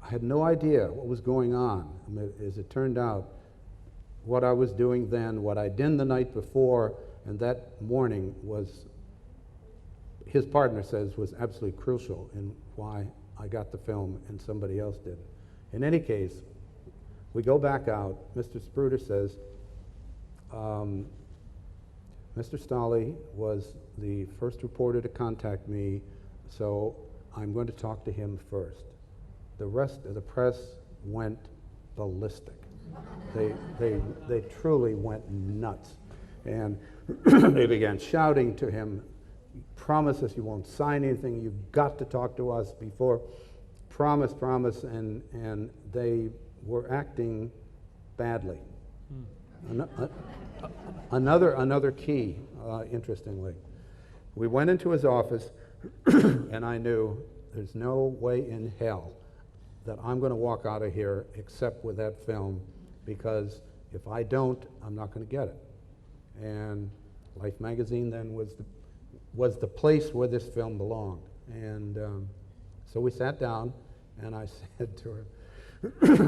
I had no idea what was going on. I mean, as it turned out, what I was doing then, what I did the night before, and that morning was, his partner says, was absolutely crucial in why I got the film and somebody else did. In any case, we go back out. Mr. Zapruder says, Mr. Stolle was the first reporter to contact me, so I'm going to talk to him first. The rest of the press went ballistic. They truly went nuts. And they began shouting to him, promise us you won't sign anything, you've got to talk to us before, promise, promise, and they were acting badly. Another key, interestingly. We went into his office, and I knew there's no way in hell that I'm going to walk out of here except with that film, because if I don't, I'm not going to get it. And Life magazine then was the place where this film belonged. And so we sat down, and I said to her,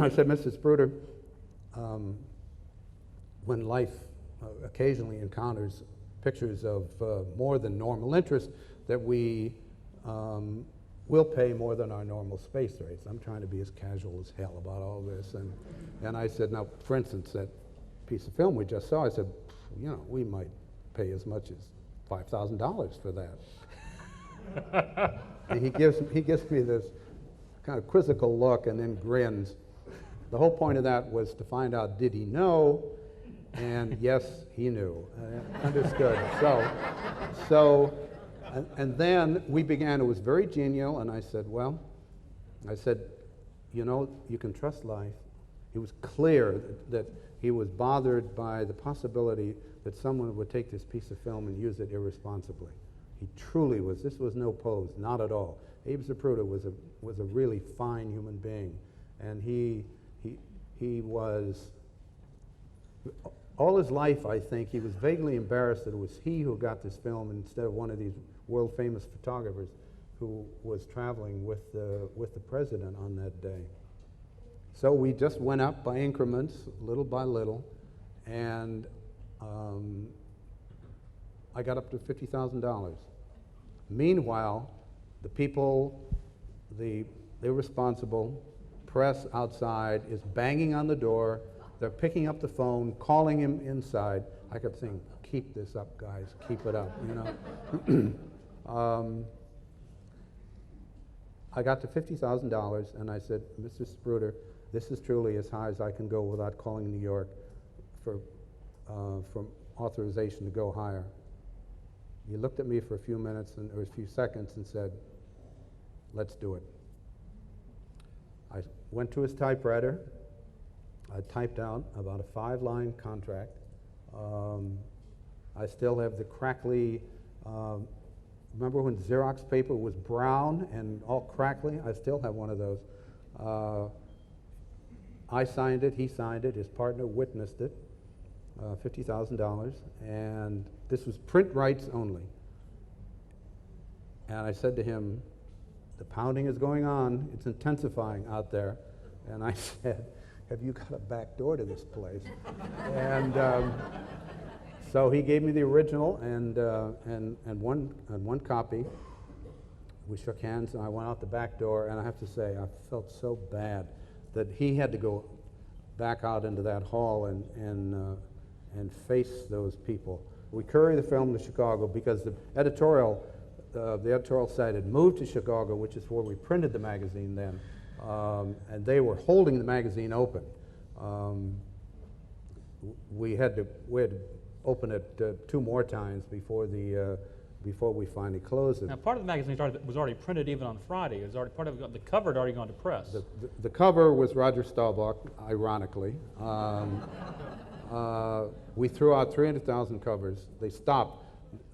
I said, Mrs. Zapruder, when Life occasionally encounters pictures of more than normal interest, that we will pay more than our normal space rates. I'm trying to be as casual as hell about all this. And I said, now, for instance, that piece of film we just saw, I said, you know, we might pay as much as $5,000 for that. And he gives me this kind of quizzical look and then grins. The whole point of that was to find out, did he know? And yes, he knew. Understood. And then we began. It was very genial, and I said, you know, you can trust Life. It was clear that he was bothered by the possibility that someone would take this piece of film and use it irresponsibly. He truly was. This was no pose, not at all. Abe Zapruder was a really fine human being, and he was, all his life, I think, he was vaguely embarrassed that it was he who got this film instead of one of these world-famous photographers who was traveling with the president on that day. So we just went up by increments, little by little, and I got up to $50,000. Meanwhile, the people, the irresponsible press outside is banging on the door. They're picking up the phone, calling him inside. I kept saying, keep this up, guys, keep it up, you know. I got to $50,000, and I said, Mr. Zapruder, this is truly as high as I can go without calling New York for authorization to go higher. He looked at me for a few minutes or a few seconds and said, "Let's do it." I went to his typewriter. I typed out about a 5-line contract. I still have the crackly, remember when Xerox paper was brown and all crackly? I still have one of those. I signed it, he signed it, his partner witnessed it, $50,000, and this was print rights only. And I said to him, "The pounding is going on, it's intensifying out there." And I said, "Have you got a back door to this place?" And so he gave me the original and one copy. We shook hands and I went out the back door, and I have to say, I felt so bad that he had to go back out into that hall and face those people. We carried the film to Chicago because the editorial site had moved to Chicago, which is where we printed the magazine then, and they were holding the magazine open. We had to open it 2 more times before we finally closed it. Now, part of the magazine was already printed even on Friday. It was already part of the cover had already gone to press. The cover was Roger Staubach, ironically. We threw out 300,000 covers. They stopped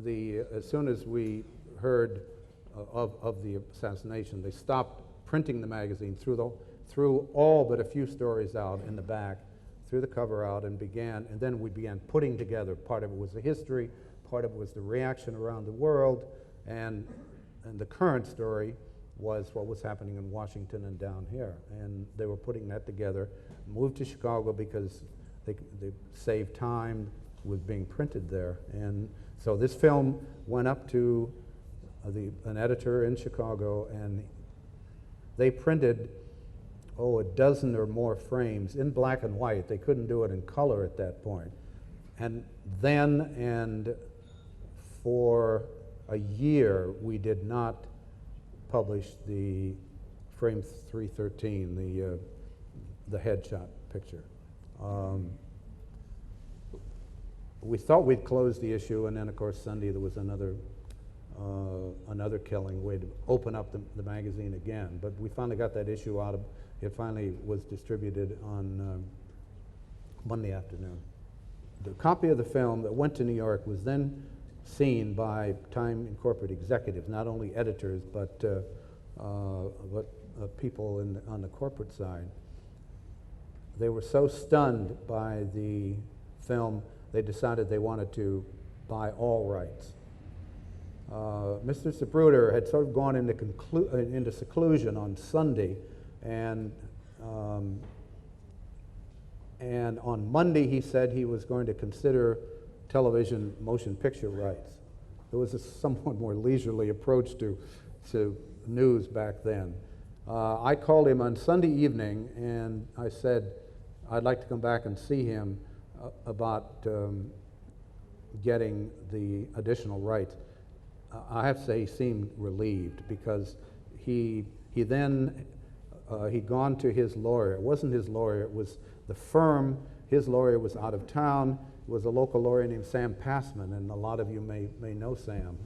as soon as we heard of the assassination. They stopped printing the magazine, threw all but a few stories out in the back, threw the cover out, and then we began putting together. Part of it was the history, part of it was the reaction around the world, and the current story was what was happening in Washington and down here. And they were putting that together, moved to Chicago because they saved time with being printed there. And so this film went up to an editor in Chicago, and they printed a dozen or more frames in black and white. They couldn't do it in color at that point. And then, and for a year, we did not publish the frame 313, the headshot picture. We thought we'd close the issue, and then of course Sunday there was another killing. We'd open up the magazine again, but we finally got that issue out. It finally was distributed on Monday afternoon. The copy of the film that went to New York was then seen by Time and corporate executives, not only editors, but people on the corporate side. They were so stunned by the film, they decided they wanted to buy all rights. Mr. Zapruder had sort of gone into seclusion on Sunday, and on Monday he said he was going to consider television motion picture rights. There was a somewhat more leisurely approach to news back then. I called him on Sunday evening and I said I'd like to come back and see him about getting the additional rights. I have to say he seemed relieved, because he'd gone to his lawyer. It wasn't his lawyer, it was the firm. His lawyer was out of town. It was a local lawyer named Sam Passman, and a lot of you may know Sam.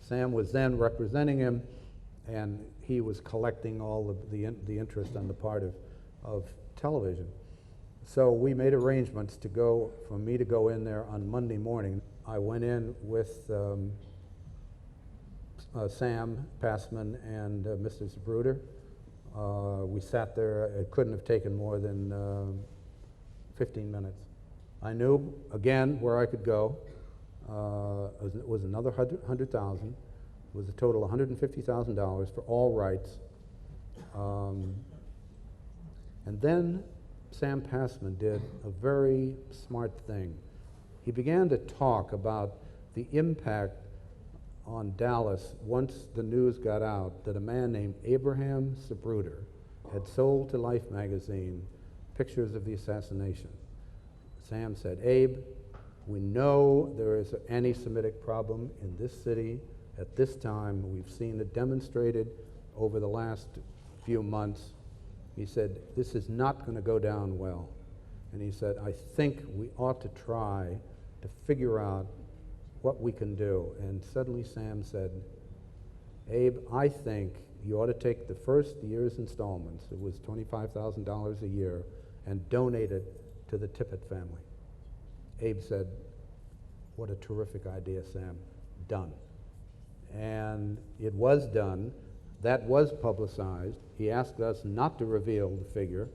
Sam was then representing him, and he was collecting all of the interest on the part of television. So we made arrangements for me to go in there on Monday morning. I went in with Sam Passman and Mr. Zapruder. We sat there. It couldn't have taken more than 15 minutes. I knew, again, where I could go. It was another $100,000. It was a total of $150,000 for all rights. And then Sam Passman did a very smart thing. He began to talk about the impact on Dallas once the news got out that a man named Abraham Zapruder had sold to Life magazine pictures of the assassination. Sam said, "Abe, we know there is an anti-Semitic problem in this city at this time. We've seen it demonstrated over the last few months." He said, "This is not going to go down well." And he said, "I think we ought to try to figure out what we can do. And suddenly Sam said, Abe, I think you ought to take the first year's installments, it was $25,000 a year, and donate it to the Tippett family. Abe said, what a terrific idea, Sam. Done. And it was done. That was publicized. He asked us not to reveal the figure,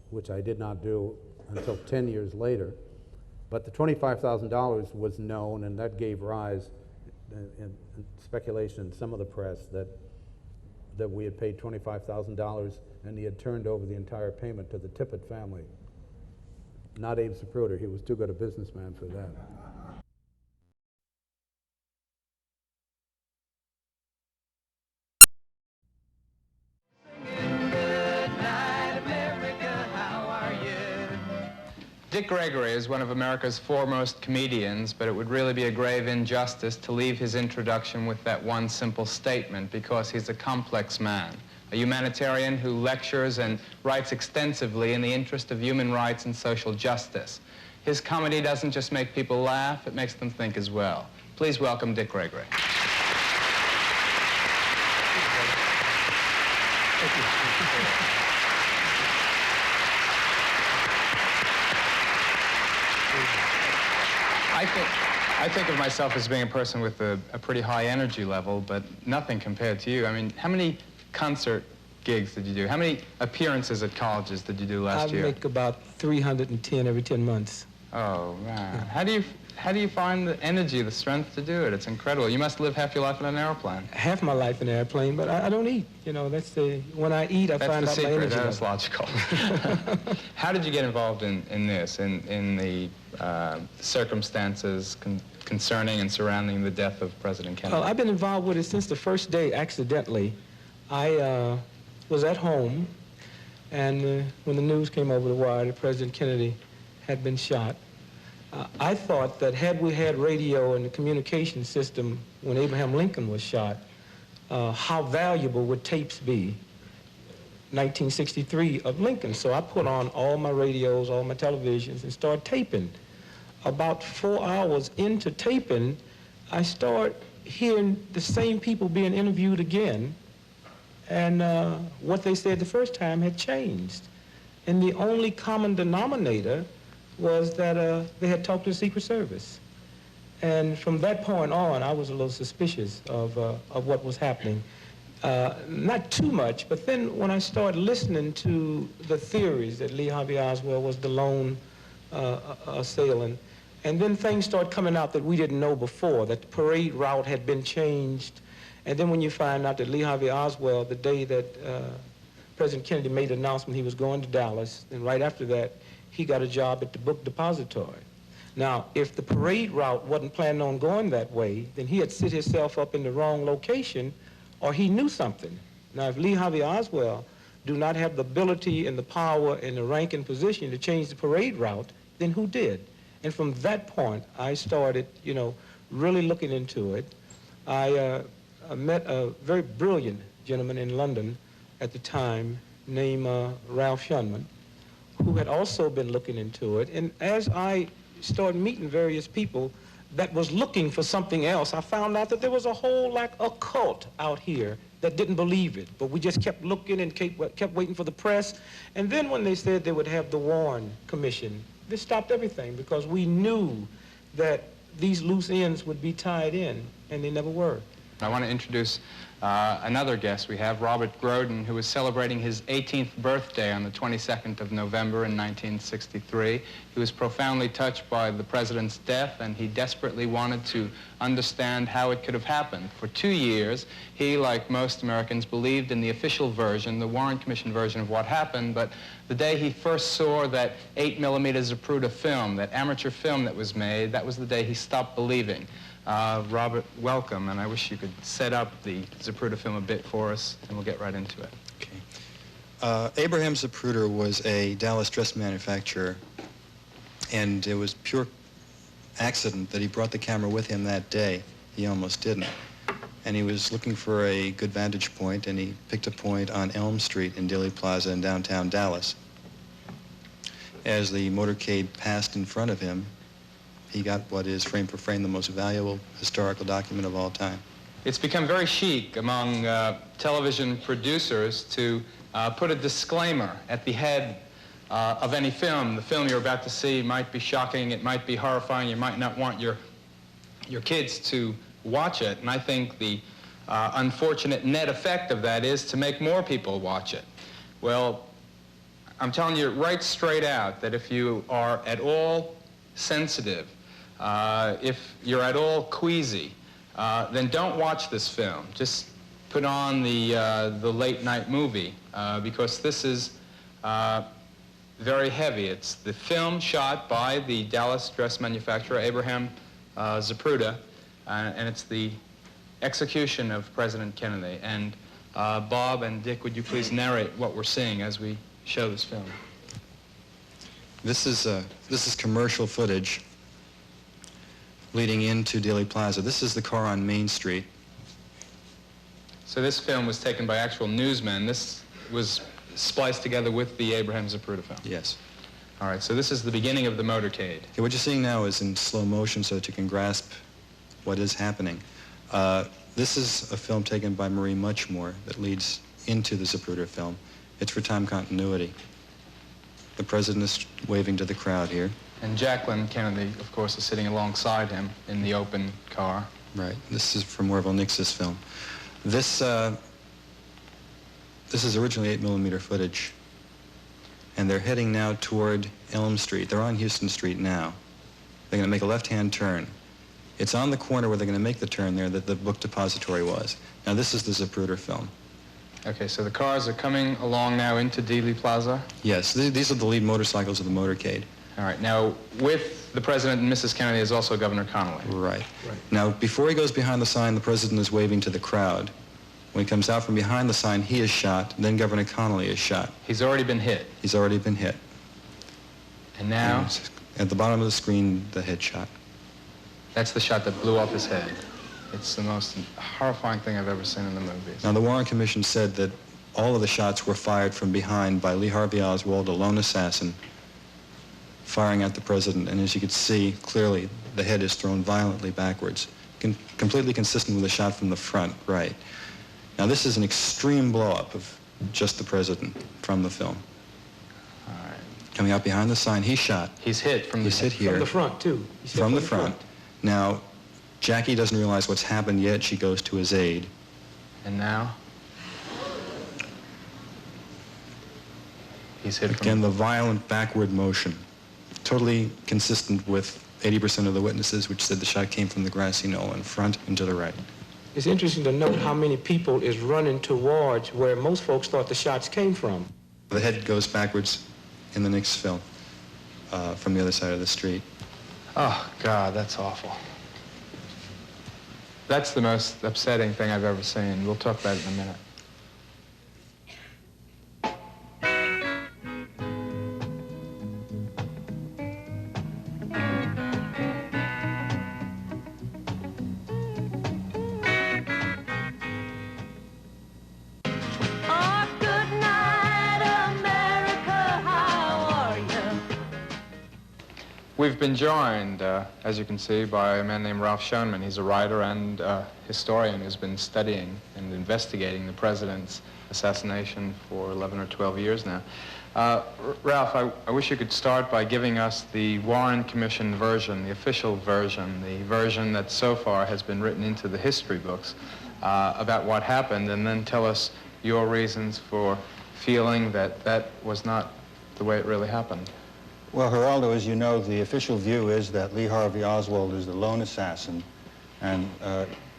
which I did not do until 10 years later. But the $25,000 was known, and that gave rise in speculation in some of the press that we had paid $25,000 and he had turned over the entire payment to the Tippett family. Not Abe Zapruder. He was too good a businessman for that. Dick Gregory is one of America's foremost comedians, but it would really be a grave injustice to leave his introduction with that one simple statement, because he's a complex man, a humanitarian who lectures and writes extensively in the interest of human rights and social justice. His comedy doesn't just make people laugh, it makes them think as well. Please welcome Dick Gregory. I think of myself as being a person with a pretty high energy level, but nothing compared to you. I mean, how many concert gigs did you do? How many appearances at colleges did you do last year? I make about 310 every 10 months. Oh, man. How do you find the energy, the strength to do it? It's incredible. You must live half your life in an airplane. Half my life in an airplane, but I don't eat. You know, when I eat, I find out my energy. That's logical. How did you get involved in this, in the circumstances concerning and surrounding the death of President Kennedy? Well, I've been involved with it since the first day, accidentally. I was at home, and when the news came over the wire that President Kennedy had been shot, I thought that had we had radio and the communication system when Abraham Lincoln was shot, how valuable would tapes be? 1963 of Lincoln. So I put on all my radios, all my televisions, and started taping. About 4 hours into taping, I started hearing the same people being interviewed again, and what they said the first time had changed. And the only common denominator was that they had talked to the Secret Service. And from that point on, I was a little suspicious of what was happening. Not too much, but then when I started listening to the theories that Lee Harvey Oswald was the lone assailant, and then things started coming out that we didn't know before, that the parade route had been changed. And then when you find out that Lee Harvey Oswald, the day that President Kennedy made the announcement he was going to Dallas, and right after that, he got a job at the book depository. Now, if the parade route wasn't planning on going that way, then he had set himself up in the wrong location, or he knew something. Now, if Lee Harvey Oswald do not have the ability and the power and the rank and position to change the parade route, then who did? And from that point, I started, you know, really looking into it. I met a very brilliant gentleman in London at the time named Ralph Shunman, who had also been looking into it. And as I started meeting various people that was looking for something else, I found out that there was a whole like a cult out here that didn't believe it. But we just kept looking and kept waiting for the press. And then when they said they would have the Warren Commission, this stopped everything, because we knew that these loose ends would be tied in, and they never were. I want to introduce another guest we have, Robert Groden, who was celebrating his 18th birthday on the 22nd of November in 1963. He was profoundly touched by the president's death, and he desperately wanted to understand how it could have happened. For 2 years, he, like most Americans, believed in the official version, the Warren Commission version of what happened, but the day he first saw that 8mm Zapruder film, that amateur film that was made, that was the day he stopped believing. Robert, welcome, and I wish you could set up the Zapruder film a bit for us, and we'll get right into it. Okay. Abraham Zapruder was a Dallas dress manufacturer, and it was pure accident that he brought the camera with him that day. He almost didn't. And he was looking for a good vantage point, and he picked a point on Elm Street in Dealey Plaza in downtown Dallas. As the motorcade passed in front of him, he got what is frame for frame the most valuable historical document of all time. It's become very chic among television producers to put a disclaimer at the head of any film. The film you're about to see might be shocking, it might be horrifying, you might not want your kids to watch it. And I think the unfortunate net effect of that is to make more people watch it. Well, I'm telling you right straight out that if you are at all sensitive, if you're at all queasy, then don't watch this film. Just put on the late night movie because this is very heavy. It's the film shot by the Dallas dress manufacturer Abraham Zapruder, and it's the execution of President Kennedy. And Bob and Dick, would you please narrate what we're seeing as we show this film? This is commercial footage leading into Dealey Plaza. This is the car on Main Street. So this film was taken by actual newsmen. This was spliced together with the Abraham Zapruder film? Yes. All right, so this is the beginning of the motorcade. Okay, what you're seeing now is in slow motion so that you can grasp what is happening. This is a film taken by Marie Muchmore that leads into the Zapruder film. It's for time continuity. The president is waving to the crowd here. And Jacqueline Kennedy, of course, is sitting alongside him in the open car. Right. This is from Orville Nix's film. This is originally 8mm footage. And they're heading now toward Elm Street. They're on Houston Street now. They're going to make a left-hand turn. It's on the corner where they're going to make the turn there that the book depository was. Now, this is the Zapruder film. Okay, so the cars are coming along now into Dealey Plaza? Yes, these are the lead motorcycles of the motorcade. All right, now with the President and Mrs. Kennedy is also Governor Connolly. Right. Now, before he goes behind the sign, the President is waving to the crowd. When he comes out from behind the sign, he is shot, then Governor Connolly is shot. He's already been hit. He's already been hit. And now? And at the bottom of the screen, the headshot. That's the shot that blew off his head. It's the most horrifying thing I've ever seen in the movies. Now, the Warren Commission said that all of the shots were fired from behind by Lee Harvey Oswald, a lone assassin, firing at the president. And as you can see, clearly, the head is thrown violently backwards, completely consistent with a shot from the front, right. Now, this is an extreme blow-up of just the president from the film. All right. Coming out behind the sign, he's shot. He's hit from He's hit here. From the front, too. From the front. Now, Jackie doesn't realize what's happened yet. She goes to his aid. And now? He's hit again, the violent backward motion. Totally consistent with 80% of the witnesses, which said the shot came from the grassy knoll in front and to the right. It's interesting to note how many people is running towards where most folks thought the shots came from. The head goes backwards in the next film from the other side of the street. Oh, God, that's awful. That's the most upsetting thing I've ever seen. We'll talk about it in a minute. We've been joined, as you can see, by a man named Ralph Schoenman. He's a writer and historian who's been studying and investigating the president's assassination for 11 or 12 years now. Ralph, I wish you could start by giving us the Warren Commission version, the official version, the version that so far has been written into the history books about what happened, and then tell us your reasons for feeling that that was not the way it really happened. Well, Geraldo, as you know, the official view is that Lee Harvey Oswald is the lone assassin and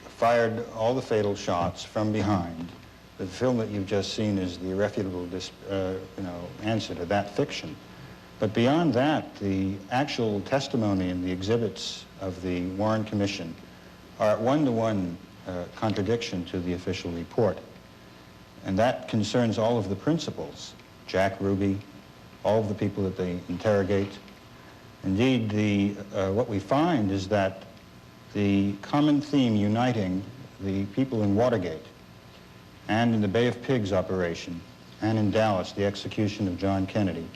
fired all the fatal shots from behind. The film that you've just seen is the irrefutable answer to that fiction. But beyond that, the actual testimony and the exhibits of the Warren Commission are at one-to-one contradiction to the official report. And that concerns all of the principals, Jack Ruby, all of the people that they interrogate. Indeed, what we find is that the common theme uniting the people in Watergate and in the Bay of Pigs operation and in Dallas, the execution of John Kennedy,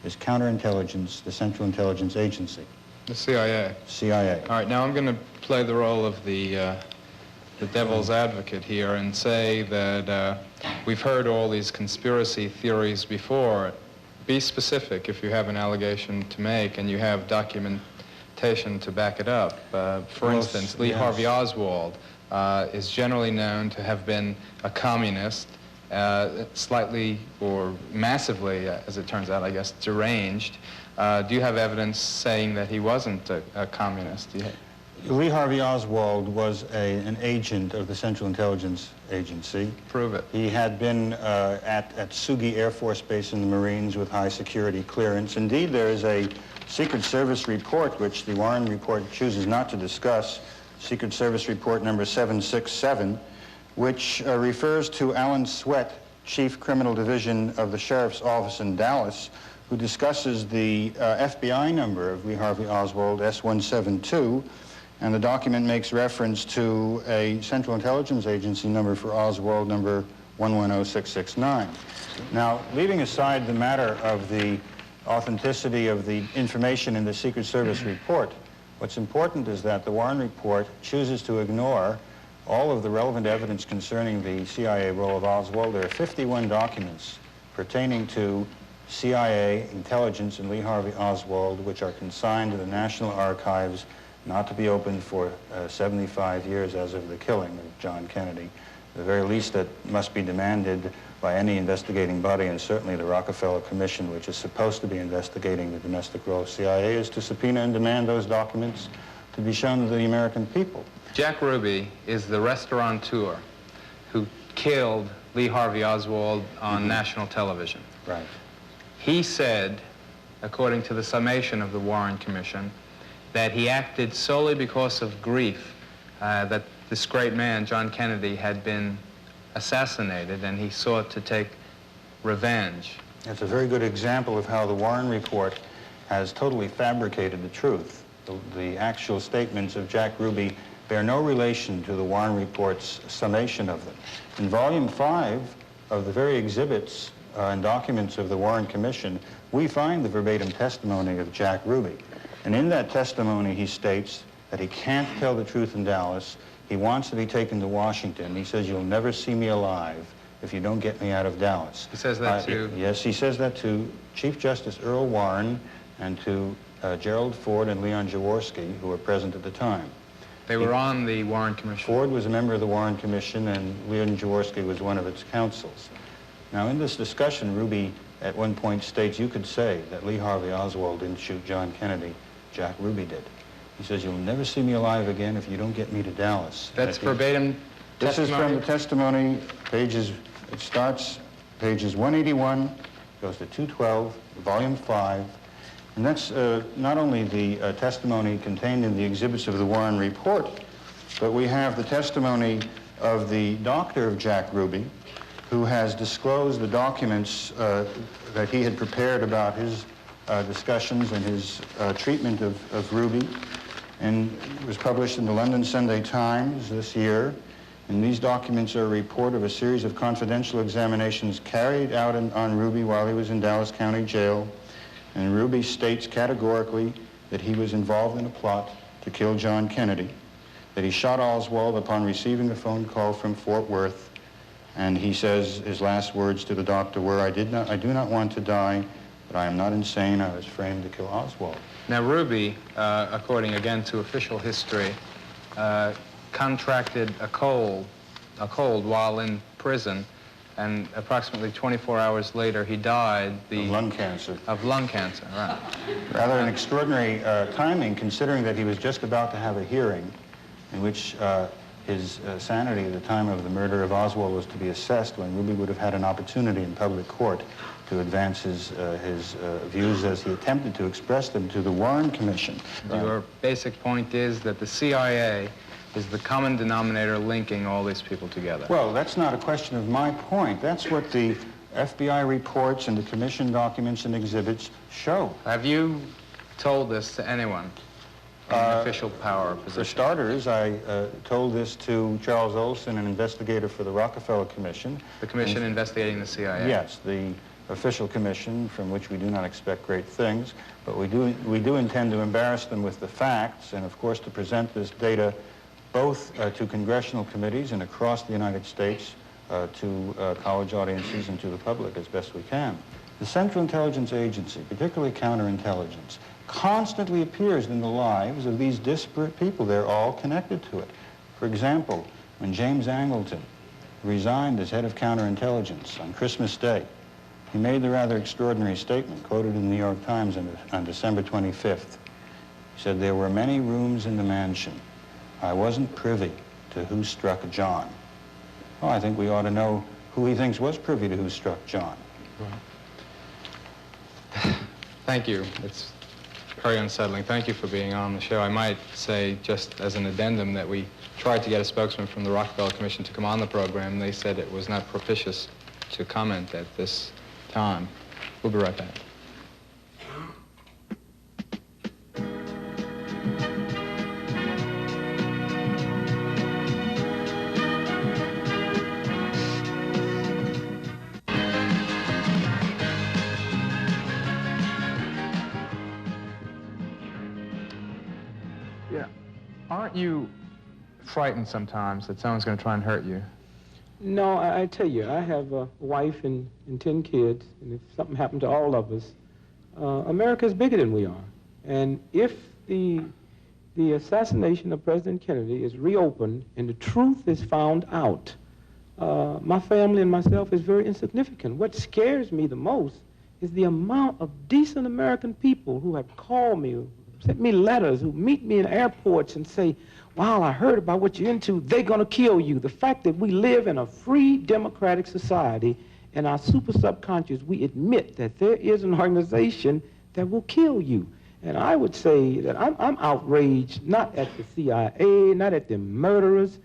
is counterintelligence, the Central Intelligence Agency. The CIA. CIA. All right, now I'm going to play the role of the devil's advocate here and say that we've heard all these conspiracy theories before. Be specific if you have an allegation to make and you have documentation to back it up. For instance, Lee Harvey Oswald is generally known to have been a communist, slightly or massively, as it turns out, I guess, deranged. Do you have evidence saying that he wasn't a communist? Lee Harvey Oswald was an agent of the Central Intelligence Agency. Prove it. He had been at Sugi Air Force Base in the Marines with high security clearance. Indeed, there is a Secret Service report, which the Warren Report chooses not to discuss, Secret Service Report number 767, which refers to Alan Sweat, Chief Criminal Division of the Sheriff's Office in Dallas, who discusses the FBI number of Lee Harvey Oswald, S172, and the document makes reference to a Central Intelligence Agency number for Oswald, number 110669. Now, leaving aside the matter of the authenticity of the information in the Secret Service report, what's important is that the Warren Report chooses to ignore all of the relevant evidence concerning the CIA role of Oswald. There are 51 documents pertaining to CIA intelligence and Lee Harvey Oswald, which are consigned to the National Archives, not to be opened for 75 years as of the killing of John Kennedy. The very least that must be demanded by any investigating body, and certainly the Rockefeller Commission, which is supposed to be investigating the domestic role of CIA, is to subpoena and demand those documents to be shown to the American people. Jack Ruby is the restaurateur who killed Lee Harvey Oswald on national television. Right. He said, according to the summation of the Warren Commission, that he acted solely because of grief, that this great man, John Kennedy, had been assassinated, and he sought to take revenge. That's a very good example of how the Warren Report has totally fabricated the truth. The actual statements of Jack Ruby bear no relation to the Warren Report's summation of them. In Volume 5 of the very exhibits and documents of the Warren Commission, we find the verbatim testimony of Jack Ruby. And in that testimony, he states that he can't tell the truth in Dallas. He wants to be taken to Washington. He says, "You'll never see me alive if you don't get me out of Dallas." He says that to... Yes, he says that to Chief Justice Earl Warren and to Gerald Ford and Leon Jaworski, who were present at the time. They were on the Warren Commission. Ford was a member of the Warren Commission, and Leon Jaworski was one of its counsels. Now, in this discussion, Ruby at one point states, you could say that Lee Harvey Oswald didn't shoot John Kennedy. Jack Ruby did. He says, "You'll never see me alive again if you don't get me to Dallas." That's verbatim This testimony? is from the testimony, pages, it starts pages 181, goes to 212, volume 5. And that's not only the testimony contained in the exhibits of the Warren Report, but we have the testimony of the doctor of Jack Ruby, who has disclosed the documents that he had prepared about his discussions and his treatment of Ruby, and it was published in the London Sunday Times this year. And these documents are a report of a series of confidential examinations carried out on Ruby while he was in Dallas County Jail. And Ruby states categorically that he was involved in a plot to kill John Kennedy, that he shot Oswald upon receiving a phone call from Fort Worth. And he says his last words to the doctor were, I do not want to die, but I am not insane. I was framed to kill Oswald. Now, Ruby, according again to official history, contracted a cold while in prison, and approximately 24 hours later he died. Of lung cancer. Of lung cancer, right. Rather an extraordinary timing, considering that he was just about to have a hearing in which his sanity at the time of the murder of Oswald was to be assessed, when Ruby would have had an opportunity in public court to advance his views as he attempted to express them to the Warren Commission. Your basic point is that the CIA is the common denominator linking all these people together. Well, that's not a question of my point. That's what the FBI reports and the commission documents and exhibits show. Have you told this to anyone in an official power position? For starters, I told this to Charles Olson, an investigator for the Rockefeller Commission. The commission investigating the CIA? Yes. The official commission from which we do not expect great things, but we do intend to embarrass them with the facts and, of course, to present this data both to congressional committees and across the United States to college audiences and to the public as best we can. The Central Intelligence Agency, particularly counterintelligence, constantly appears in the lives of these disparate people. They're all connected to it. For example, when James Angleton resigned as head of counterintelligence on Christmas Day, he made the rather extraordinary statement quoted in the New York Times on December 25th. He said, "There were many rooms in the mansion. I wasn't privy to who struck John." Well, I think we ought to know who he thinks was privy to who struck John. Thank you. It's very unsettling. Thank you for being on the show. I might say, just as an addendum, that we tried to get a spokesman from the Rockefeller Commission to come on the program. They said it was not propitious to comment at this time. We'll be right back. Yeah. Aren't you frightened sometimes that someone's going to try and hurt you? No, I tell you, I have a wife and 10 kids, and if something happened to all of us, America is bigger than we are. And if the assassination of President Kennedy is reopened and the truth is found out, my family and myself is very insignificant. What scares me the most is the amount of decent American people who have called me, who sent me letters, who meet me in airports and say, "Wow, I heard about what you're into. They're going to kill you." The fact that we live in a free democratic society, in our super subconscious, we admit that there is an organization that will kill you. And I would say that I'm outraged, not at the CIA, not at the murderers.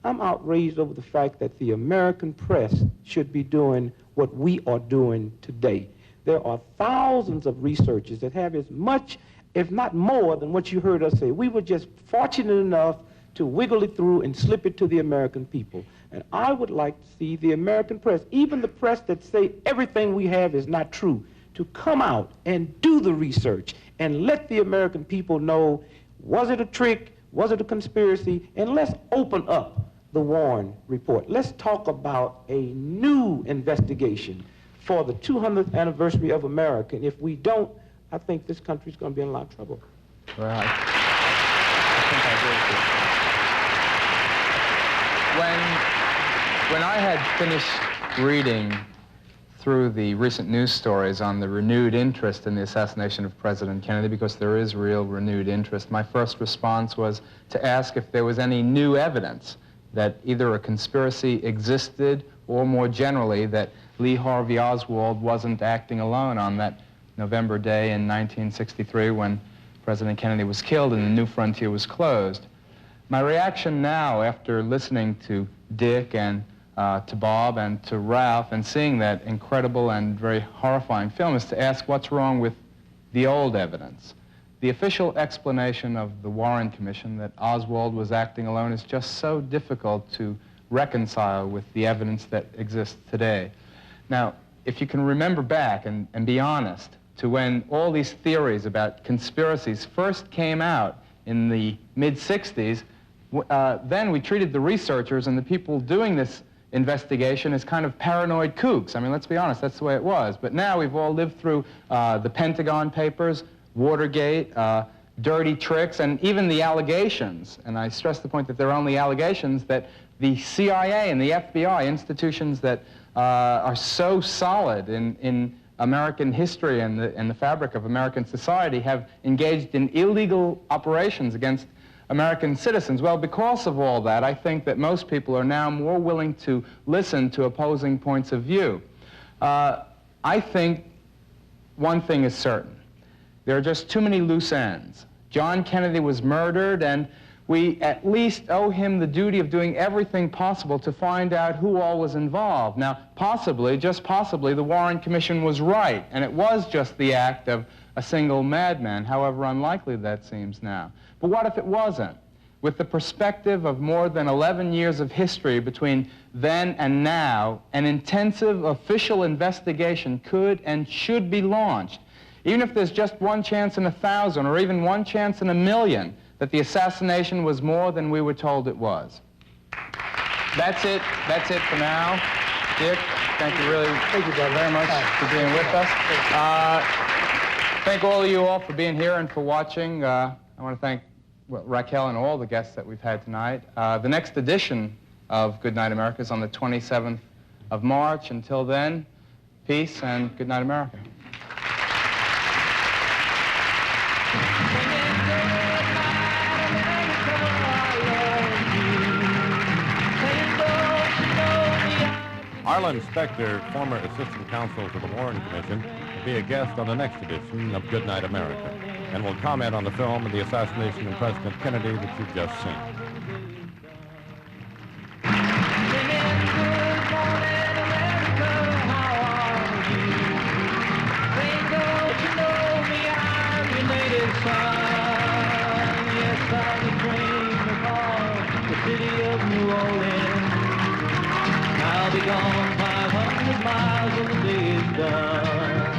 I'm outraged over the fact that the American press should be doing what we are doing today. There are thousands of researchers that have as much, if not more, than what you heard us say. We were just fortunate enough to wiggle it through and slip it to the American people. And I would like to see the American press, even the press that say everything we have is not true, to come out and do the research and let the American people know, was it a trick, was it a conspiracy, and let's open up the Warren report. Let's talk about a new investigation for the 200th anniversary of America. And if we don't, I think this country's going to be in a lot of trouble. Well, I think I agree with you. When I had finished reading through the recent news stories on the renewed interest in the assassination of President Kennedy, because there is real renewed interest, my first response was to ask if there was any new evidence that either a conspiracy existed or, more generally, that Lee Harvey Oswald wasn't acting alone on that November day in 1963 when President Kennedy was killed and the New Frontier was closed. My reaction now, after listening to Dick and to Bob and to Ralph and seeing that incredible and very horrifying film, is to ask what's wrong with the old evidence. The official explanation of the Warren Commission that Oswald was acting alone is just so difficult to reconcile with the evidence that exists today. Now, if you can remember back and be honest to when all these theories about conspiracies first came out in the mid-60s, then we treated the researchers and the people doing this investigation as kind of paranoid kooks. I mean, let's be honest, that's the way it was. But now we've all lived through the Pentagon Papers, Watergate, dirty tricks, and even the allegations, and I stress the point that they're only allegations, that the CIA and the FBI, institutions that are so solid in American history and the fabric of American society, have engaged in illegal operations against American citizens. Well, because of all that, I think that most people are now more willing to listen to opposing points of view. I think one thing is certain. There are just too many loose ends. John Kennedy was murdered, and we at least owe him the duty of doing everything possible to find out who all was involved. Now, possibly, just possibly, the Warren Commission was right, and it was just the act of a single madman, however unlikely that seems now. But what if it wasn't? With the perspective of more than 11 years of history between then and now, an intensive official investigation could and should be launched, even if there's just one chance in 1,000 or even one chance in 1,000,000 that the assassination was more than we were told it was. That's it for now. Dick, thank you very much for being with us. Thank all of you all for being here and for watching. I want to thank Raquel and all the guests that we've had tonight. The next edition of Good Night America is on the 27th of March. Until then, peace and good night, America. Arlen Specter, former assistant counsel to the Warren Commission, will be a guest on the next edition of Good Night America and will comment on the film and the assassination of President Kennedy that you've just seen. I'll be gone 500 miles when the day is done.